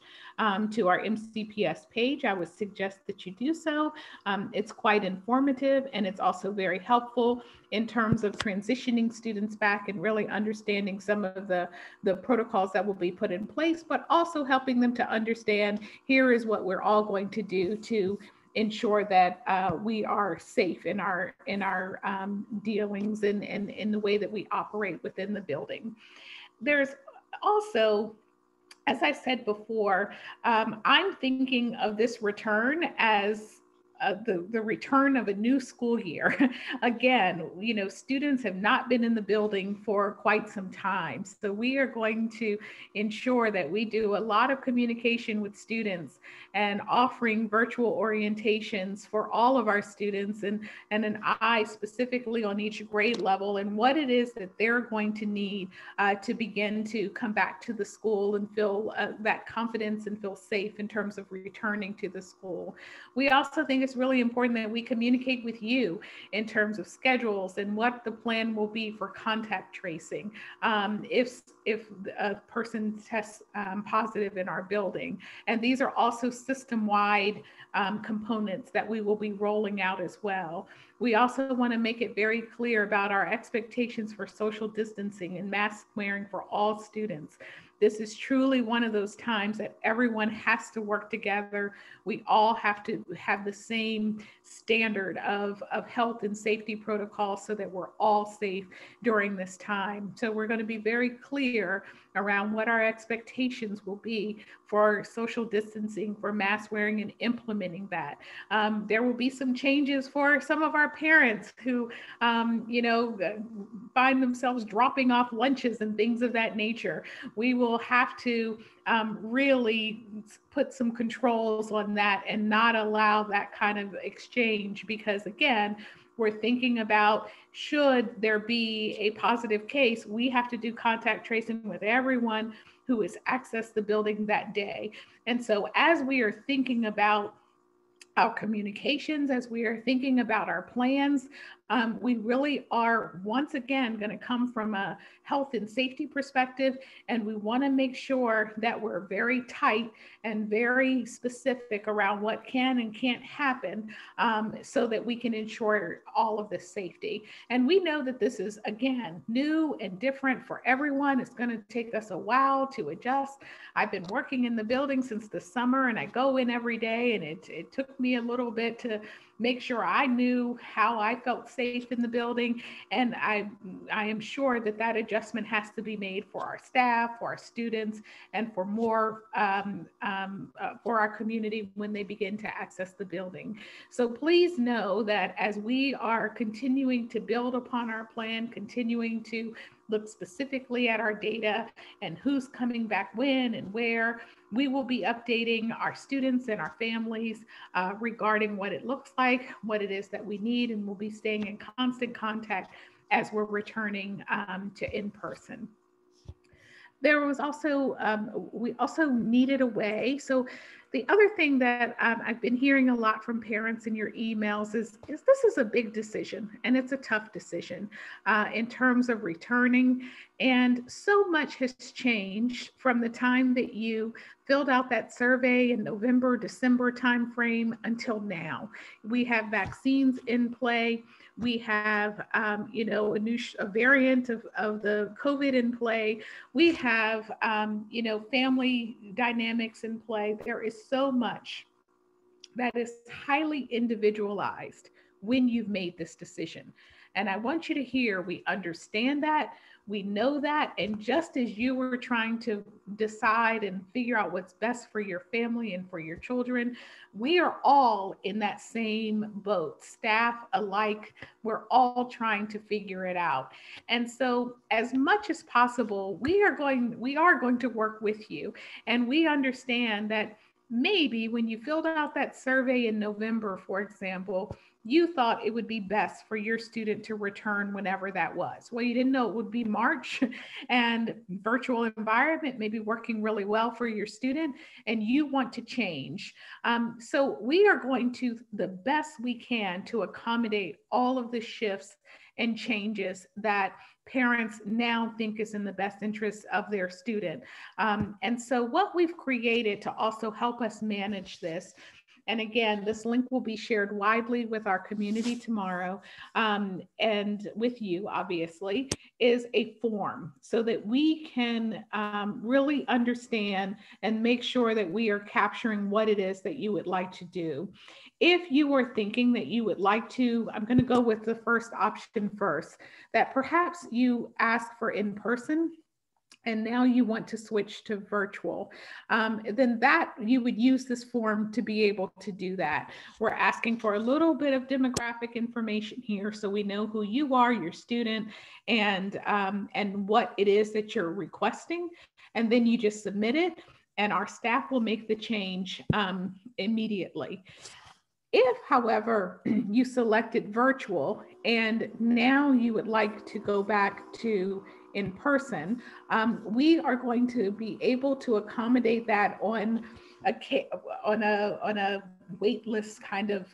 to our MCPS page, I would suggest that you do so. It's quite informative, and it's also very helpful in terms of transitioning students back and really understanding some of the protocols that will be put in place, but also helping them to understand here is what we're all going to do to ensure that we are safe in our dealings and in the way that we operate within the building. There's also, as I said before, I'm thinking of this return as the return of a new school year. Again, you know, students have not been in the building for quite some time. So we are going to ensure that we do a lot of communication with students and offering virtual orientations for all of our students and an eye specifically on each grade level and what it is that they're going to need to begin to come back to the school and feel that confidence and feel safe in terms of returning to the school. We also think it's really important that we communicate with you in terms of schedules and what the plan will be for contact tracing if a person tests positive in our building. And these are also system-wide components that we will be rolling out as well. We also want to make it very clear about our expectations for social distancing and mask wearing for all students. This is truly one of those times that everyone has to work together. We all have to have the same standard of health and safety protocols so that we're all safe during this time. So we're going to be very clear around what our expectations will be for social distancing, for mask wearing, and implementing that. There will be some changes for some of our parents who, find themselves dropping off lunches and things of that nature. We will have to really put some controls on that and not allow that kind of exchange, because again, we're thinking about, should there be a positive case, we have to do contact tracing with everyone who has accessed the building that day. And so as we are thinking about our communications, as we are thinking about our plans, we really are once again going to come from a health and safety perspective, and we want to make sure that we're very tight and very specific around what can and can't happen so that we can ensure all of this safety. And we know that this is, again, new and different for everyone. It's going to take us a while to adjust. I've been working in the building since the summer, and I go in every day, and it took me a little bit to make sure I knew how I felt safe in the building. And I am sure that that adjustment has to be made for our staff, for our students, and for more for our community when they begin to access the building. So please know that as we are continuing to build upon our plan, continuing to look specifically at our data and who's coming back when and where, we will be updating our students and our families regarding what it looks like, what it is that we need, and we'll be staying in constant contact as we're returning to in-person. There was also, we also needed a way. So the other thing that I've been hearing a lot from parents in your emails is this is a big decision, and it's a tough decision in terms of returning. And so much has changed from the time that you filled out that survey in November, December timeframe until now. We have vaccines in play. We have, a variant of the COVID in play. We have, family dynamics in play. There is so much that is highly individualized when you've made this decision. And I want you to hear, we understand that. We know that. And just as you were trying to decide and figure out what's best for your family and for your children, we are all in that same boat, staff alike. We're all trying to figure it out. And so as much as possible, we are going to work with you. And we understand that maybe when you filled out that survey in November, for example, you thought it would be best for your student to return whenever that was. Well, you didn't know it would be March, and virtual environment may be working really well for your student, and you want to change. So we are going to the best we can to accommodate all of the shifts and changes that parents now think is in the best interest of their student. And so what we've created to also help us manage this, and again, this link will be shared widely with our community tomorrow, and with you, obviously, is a form so that we can really understand and make sure that we are capturing what it is that you would like to do. If you are thinking that you would like to, I'm going to go with the first option first, that perhaps you ask for in-person, and now you want to switch to virtual, then that you would use this form to be able to do that. We're asking for a little bit of demographic information here so we know who you are, your student, and what it is that you're requesting. And then you just submit it, and our staff will make the change immediately. If, however, you selected virtual and now you would like to go back to in person, we are going to be able to accommodate that on a wait list kind of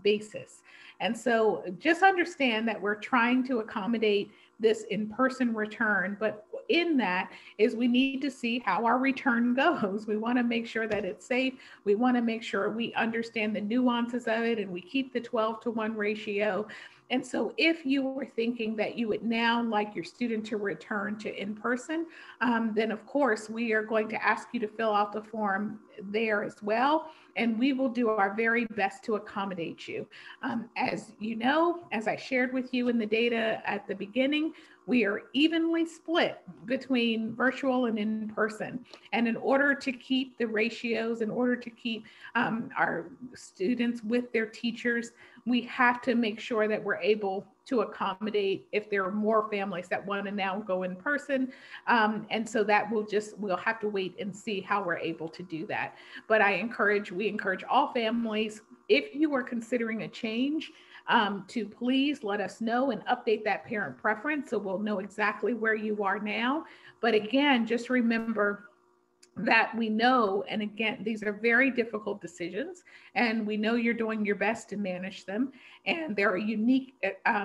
basis. And so just understand that we're trying to accommodate this in-person return, but in that is we need to see how our return goes. We want to make sure that it's safe. We want to make sure we understand the nuances of it and we keep the 12-to-1 ratio. And so if you were thinking that you would now like your student to return to in-person, then of course we are going to ask you to fill out the form there as well. And we will do our very best to accommodate you. As you know, as I shared with you in the data at the beginning, we are evenly split between virtual and in-person. And in order to keep the ratios, in order to keep our students with their teachers, we have to make sure that we're able to accommodate if there are more families that want to now go in person. And so that we'll have to wait and see how we're able to do that. But we encourage all families, if you are considering a change, to please let us know and update that parent preference so we'll know exactly where you are now. But again, just remember that we know, and again, these are very difficult decisions, and we know you're doing your best to manage them, and there are unique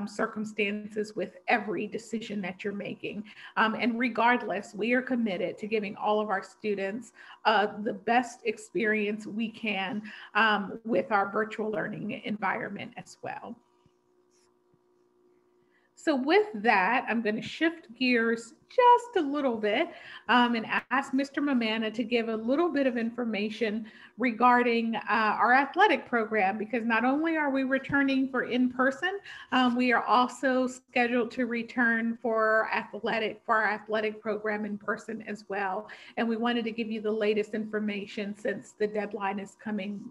circumstances with every decision that you're making. And regardless, we are committed to giving all of our students the best experience we can with our virtual learning environment as well. So with that, I'm going to shift gears just a little bit and ask Mr. Mamana to give a little bit of information regarding our athletic program, because not only are we returning for in-person, we are also scheduled to return for our athletic program in person as well. And we wanted to give you the latest information since the deadline is coming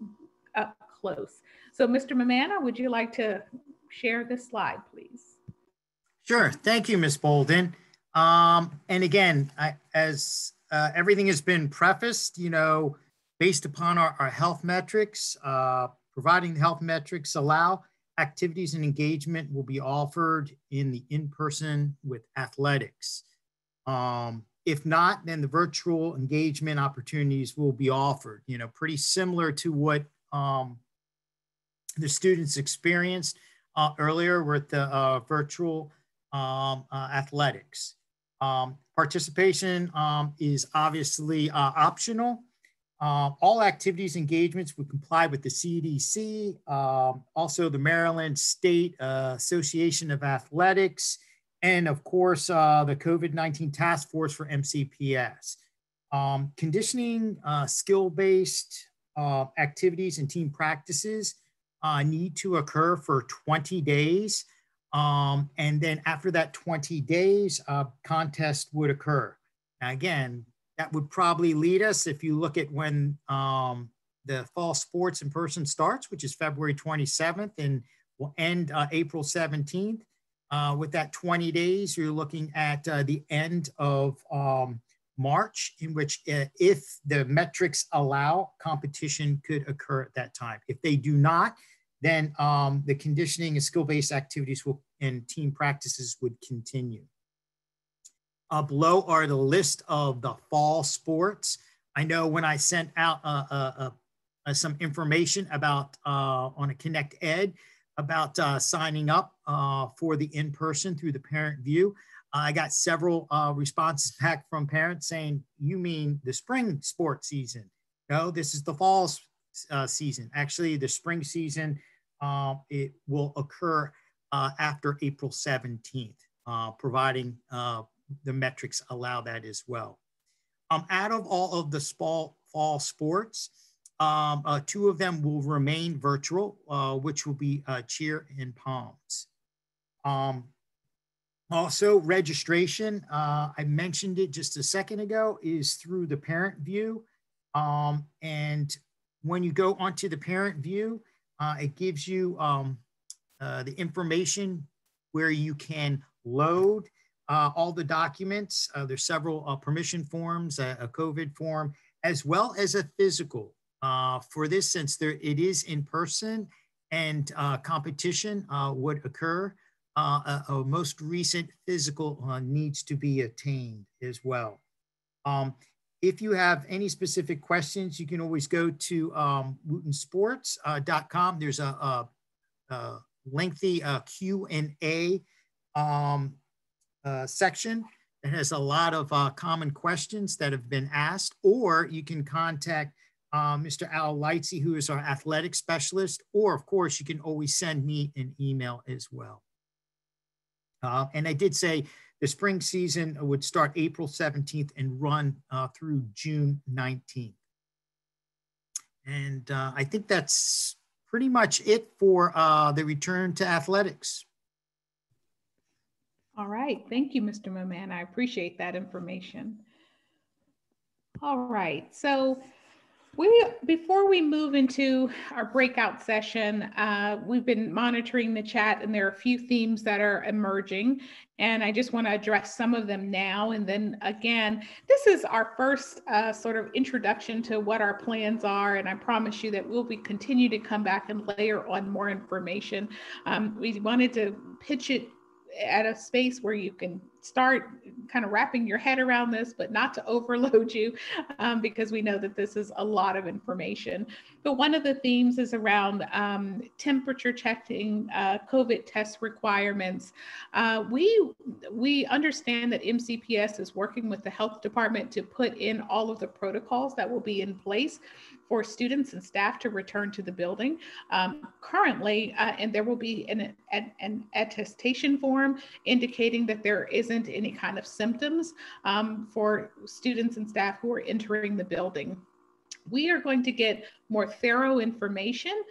up close. So Mr. Mamana, would you like to share this slide, please? Sure. Thank you, Ms. Bolden. And again, as everything has been prefaced, based upon our health metrics, providing the health metrics allow, activities and engagement will be offered in the in-person with athletics. If not, then the virtual engagement opportunities will be offered, pretty similar to what the students experienced earlier with the virtual athletics. Participation is obviously optional. All activities, engagements would comply with the CDC, also the Maryland State Association of Athletics, and of course, the COVID-19 Task Force for MCPS. Conditioning, skill-based activities and team practices need to occur for 20 days. And then after that 20 days, a contest would occur. Now, again, that would probably lead us, if you look at when the fall sports in person starts, which is February 27th and will end April 17th. With that 20 days, you're looking at the end of March, in which if the metrics allow, competition could occur at that time. If they do not, then the conditioning and skill-based activities and team practices would continue. Below are the list of the fall sports. I know when I sent out some information about on a Connect Ed about signing up for the in-person through the parent view, I got several responses back from parents saying, you mean the spring sports season? No, this is the fall season. Actually, the spring season, it will occur after April 17th, providing the metrics allow that as well. Out of all of the fall sports, 2 of them will remain virtual, which will be cheer and palms. Also, registration, I mentioned it just a second ago, is through the parent view. And when you go onto the parent view, it gives you the information where you can load all the documents. There's several permission forms, a COVID form, as well as a physical. For this, since it is in person and competition would occur, a most recent physical needs to be attained as well. If you have any specific questions, you can always go to wootensports.com. There's a lengthy Q&A section that has a lot of common questions that have been asked, or you can contact Mr. Al Lightsey, who is our athletic specialist, or of course, you can always send me an email as well. And I did say the spring season would start April 17th and run through June 19th. And I think that's pretty much it for the return to athletics. All right. Thank you, Mr. Moman. I appreciate that information. All right. So before we move into our breakout session, we've been monitoring the chat, and there are a few themes that are emerging, and I just want to address some of them now. And then again, this is our first sort of introduction to what our plans are, and I promise you that we'll continue to come back and layer on more information. We wanted to pitch it at a space where you can start kind of wrapping your head around this, but not to overload you, because we know that this is a lot of information. But one of the themes is around temperature checking, COVID test requirements. We understand that MCPS is working with the health department to put in all of the protocols that will be in place for students and staff to return to the building currently, and there will be an attestation form indicating that there isn't any kind of symptoms for students and staff who are entering the building. We are going to get more thorough information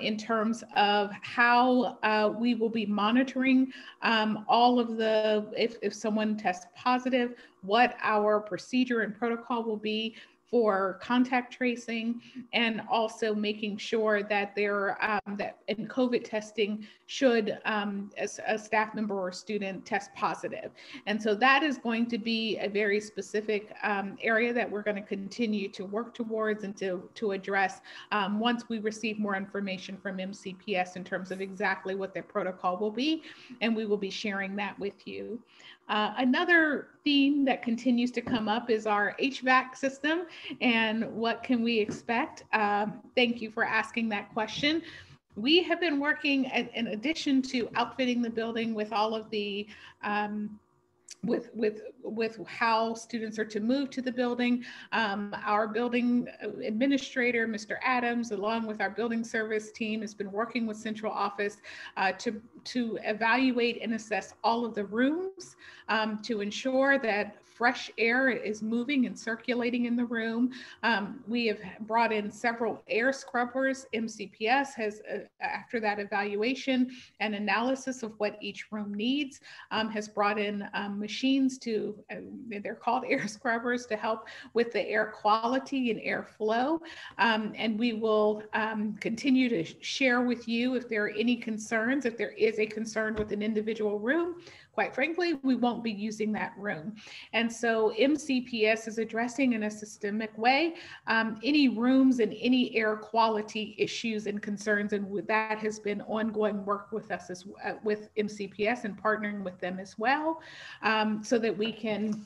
in terms of how we will be monitoring all of the, if someone tests positive, what our procedure and protocol will be for contact tracing, and also making sure that that in COVID testing should a staff member or student test positive. And so that is going to be a very specific area that we're going to continue to work towards and to address once we receive more information from MCPS in terms of exactly what their protocol will be, and we will be sharing that with you. Another theme that continues to come up is our HVAC system and what can we expect. Thank you for asking that question. We have been working in addition to outfitting the building with all of the with how students are to move to the building. Our building administrator, Mr. Adams, along with our building service team, has been working with central office to evaluate and assess all of the rooms, to ensure that fresh air is moving and circulating in the room. We have brought in several air scrubbers. MCPS has, after that evaluation and analysis of what each room needs, has brought in machines to, they're called air scrubbers, to help with the air quality and air flow. And we will continue to share with you if there are any concerns. If there is a concern with an individual room, quite frankly, we won't be using that room. And so MCPS is addressing in a systemic way any rooms and any air quality issues and concerns. And that has been ongoing work with us with MCPS and partnering with them as well, so that we can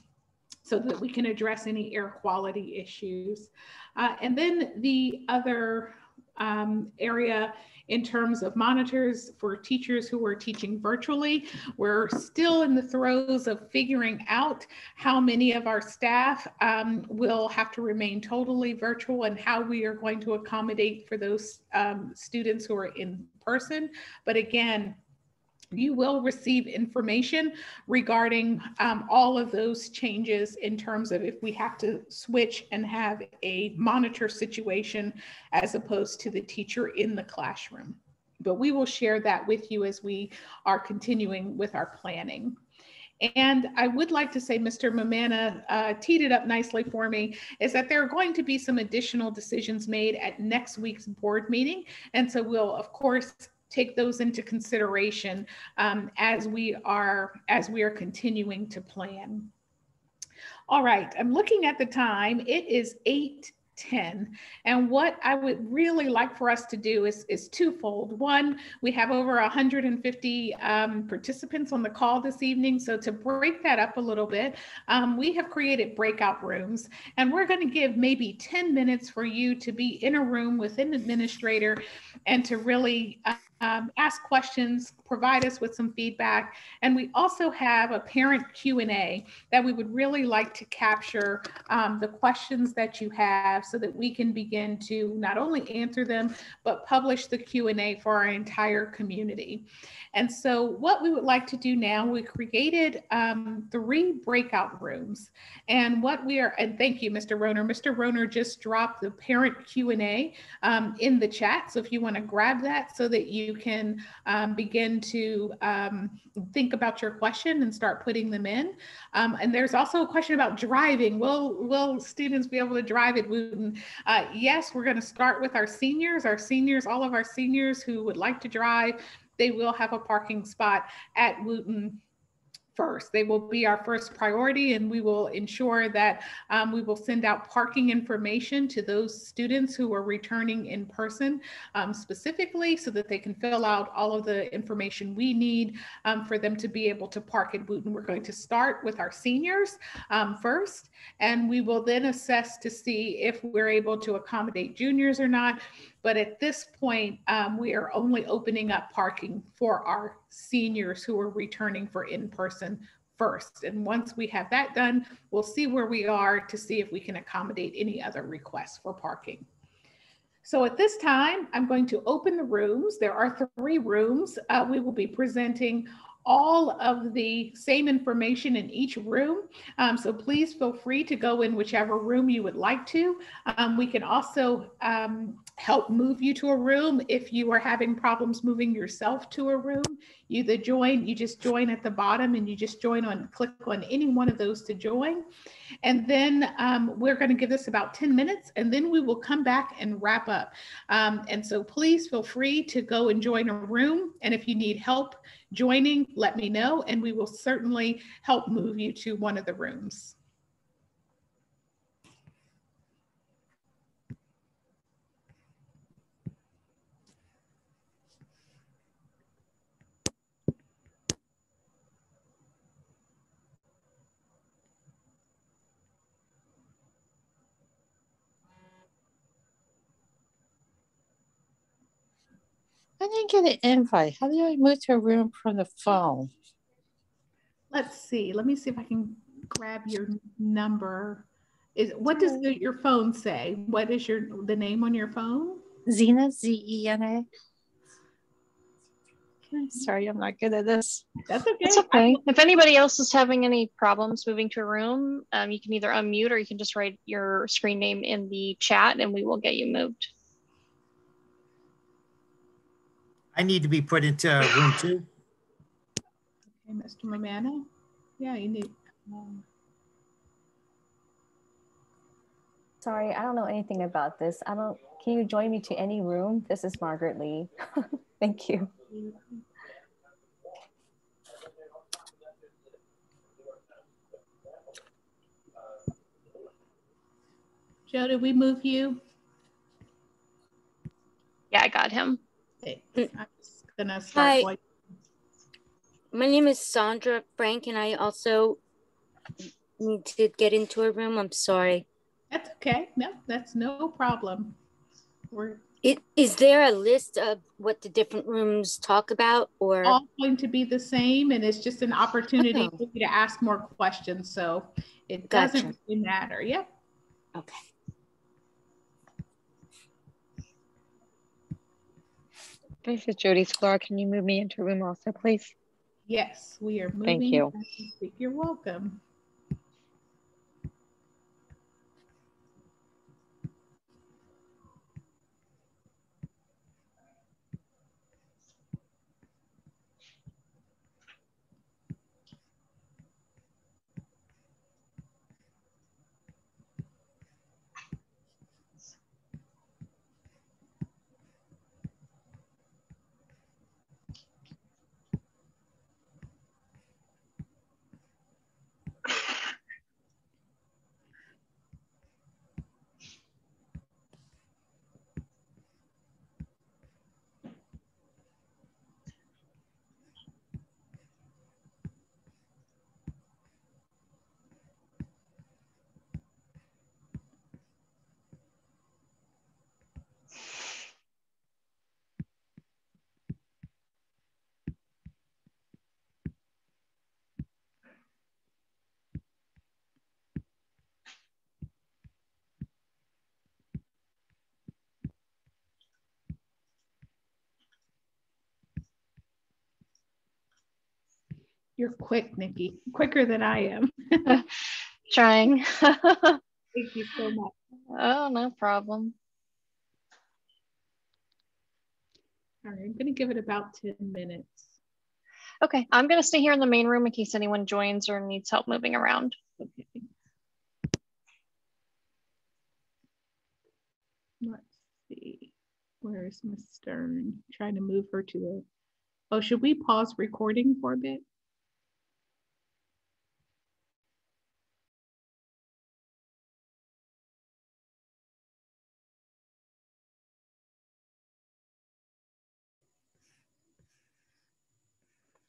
address any air quality issues. And then the other area in terms of monitors for teachers who are teaching virtually, we're still in the throes of figuring out how many of our staff will have to remain totally virtual and how we are going to accommodate for those students who are in person. But again, you will receive information regarding all of those changes in terms of if we have to switch and have a monitor situation as opposed to the teacher in the classroom. But we will share that with you as we are continuing with our planning. And I would like to say, Mr. Mamana teed it up nicely for me, is that there are going to be some additional decisions made at next week's board meeting. And so we'll, of course, take those into consideration as we are continuing to plan. All right, I'm looking at the time. It is 8:10, and what I would really like for us to do is twofold. One, we have over 150 participants on the call this evening, so to break that up a little bit, we have created breakout rooms, and we're going to give maybe 10 minutes for you to be in a room with an administrator and to really ask questions, provide us with some feedback. And we also have a parent Q&A that we would really like to capture the questions that you have so that we can begin to not only answer them, but publish the Q&A for our entire community. And so what we would like to do now, we created 3 breakout rooms. And what we are, and thank you, Mr. Roner. Mr. Roner just dropped the parent Q&A in the chat. So if you want to grab that so that you can begin to think about your question and start putting them in. And there's also a question about driving. Will students be able to drive at Wooten? Yes, we're going to start with our seniors. All of our seniors who would like to drive, they will have a parking spot at Wooten first. They will be our first priority, and we will ensure that we will send out parking information to those students who are returning in person specifically so that they can fill out all of the information we need for them to be able to park at Wooten. We're going to start with our seniors first, and we will then assess to see if we're able to accommodate juniors or not. But at this point, we are only opening up parking for our seniors who are returning for in-person first. And once we have that done, we'll see where we are to see if we can accommodate any other requests for parking. So at this time, I'm going to open the rooms. There are 3 rooms. We will be presenting all of the same information in each room. So please feel free to go in whichever room you would like to. We can also help move you to a room if you are having problems moving yourself to a room. You just join at the bottom, and you just click on any one of those to join. And then we're going to give this about 10 minutes, and then we will come back and wrap up. And so please feel free to go and join a room. And if you need help joining, let me know, and we will certainly help move you to one of the rooms. I didn't get an invite. How do I move to a room from the phone? Let's see. Let me see if I can grab your number. What does your phone say? What is the name on your phone? Zena, Z-E-N-A. Sorry, I'm not good at this. That's okay. It's okay. If anybody else is having any problems moving to a room, you can either unmute or you can just write your screen name in the chat and we will get you moved. I need to be put into room 2. Okay, Mr. Mamano. Yeah, you need. Sorry, I don't know anything about this. Can you join me to any room? This is Margaret Lee. Thank you. Joe, did we move you? Yeah, I got him. Okay. I'm just gonna start. Hi, my name is Sandra Frank, and I also need to get into a room. I'm sorry. That's okay. No, that's no problem. Is there a list of what the different rooms talk about, or all going to be the same, and it's just an opportunity for you to ask more questions, so it doesn't really matter. Yep. Okay. This is Jody Sklar. Can you move me into a room also, please? Yes, we are moving. Thank you. You're welcome. You're quick, Nikki. Quicker than I am. Trying. Thank you so much. Oh, no problem. All right, I'm going to give it about 10 minutes. Okay, I'm going to stay here in the main room in case anyone joins or needs help moving around. Okay. Let's see. Where's Miss Stern? Trying to move her to the... Oh, should we pause recording for a bit?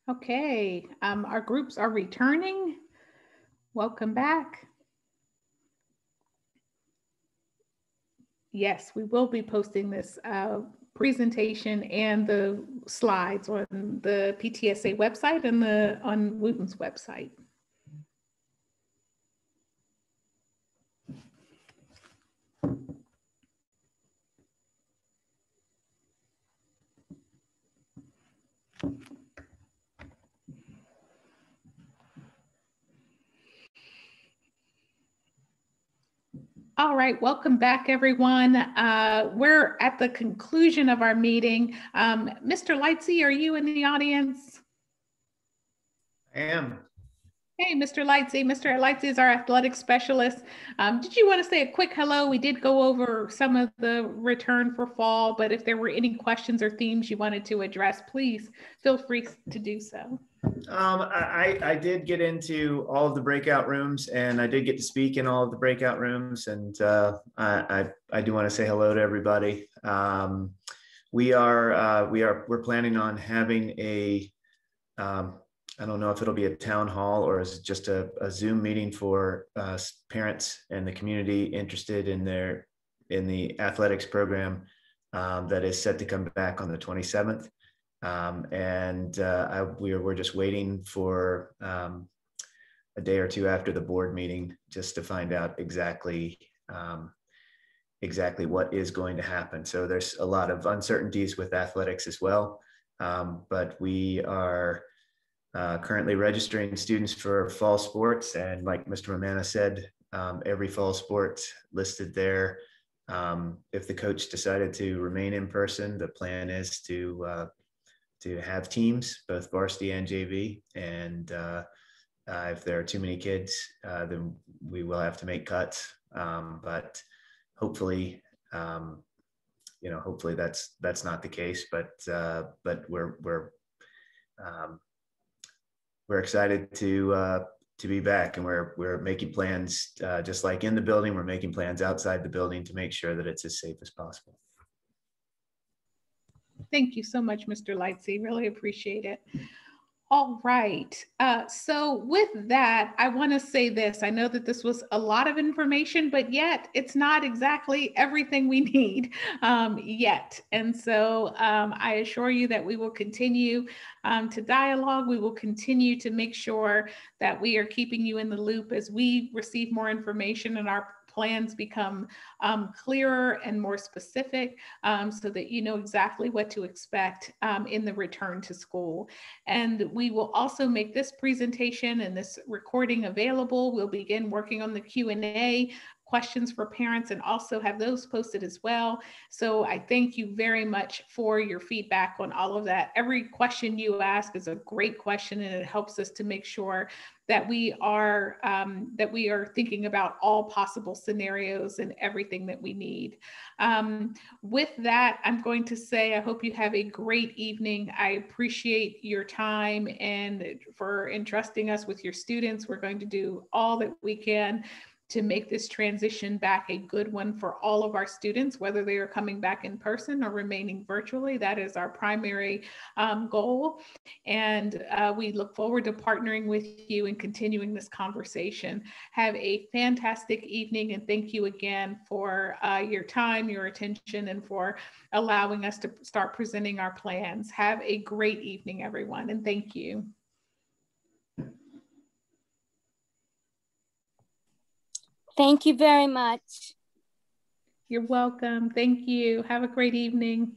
Okay, our groups are returning. Welcome back. Yes, we will be posting this presentation and the slides on the PTSA website and on Wooten's website. All right, welcome back, everyone. We're at the conclusion of our meeting. Mr. Lightsey, are you in the audience? I am. Hey, Mr. Lightsey. Mr. Lightsey is our athletic specialist. Did you want to say a quick hello? We did go over some of the return for fall, but if there were any questions or themes you wanted to address, please feel free to do so. I did get into all of the breakout rooms, and I did get to speak in all of the breakout rooms, and I do want to say hello to everybody. We're planning on having a I don't know if it'll be a town hall or is it just a Zoom meeting for parents and the community interested in the athletics program that is set to come back on the 27th. We're just waiting for a day or two after the board meeting just to find out exactly what is going to happen. So there's a lot of uncertainties with athletics as well. But we are currently registering students for fall sports. And like Mr. Mamana said, every fall sport listed there. If the coach decided to remain in person, the plan is to have teams, both varsity and JV. And if there are too many kids, then we will have to make cuts. But hopefully, hopefully that's not the case. But we're excited to be back, and we're making plans, just like in the building. We're making plans outside the building to make sure that it's as safe as possible. Thank you so much, Mr. Lightsey. Really appreciate it. All right. So with that, I want to say this. I know that this was a lot of information, but yet it's not exactly everything we need yet. And so I assure you that we will continue to dialogue. We will continue to make sure that we are keeping you in the loop as we receive more information and our plans become clearer and more specific, so that you know exactly what to expect in the return to school. And we will also make this presentation and this recording available. We'll begin working on the Q&A questions for parents and also have those posted as well. So I thank you very much for your feedback on all of that. Every question you ask is a great question, and it helps us to make sure that we are thinking about all possible scenarios and everything that we need. With that, I'm going to say I hope you have a great evening. I appreciate your time and for entrusting us with your students. We're going to do all that we can to make this transition back a good one for all of our students, whether they are coming back in person or remaining virtually. That is our primary goal. And we look forward to partnering with you and continuing this conversation. Have a fantastic evening, and thank you again for your time, your attention, and for allowing us to start presenting our plans. Have a great evening, everyone, and thank you. Thank you very much. You're welcome. Thank you. Have a great evening.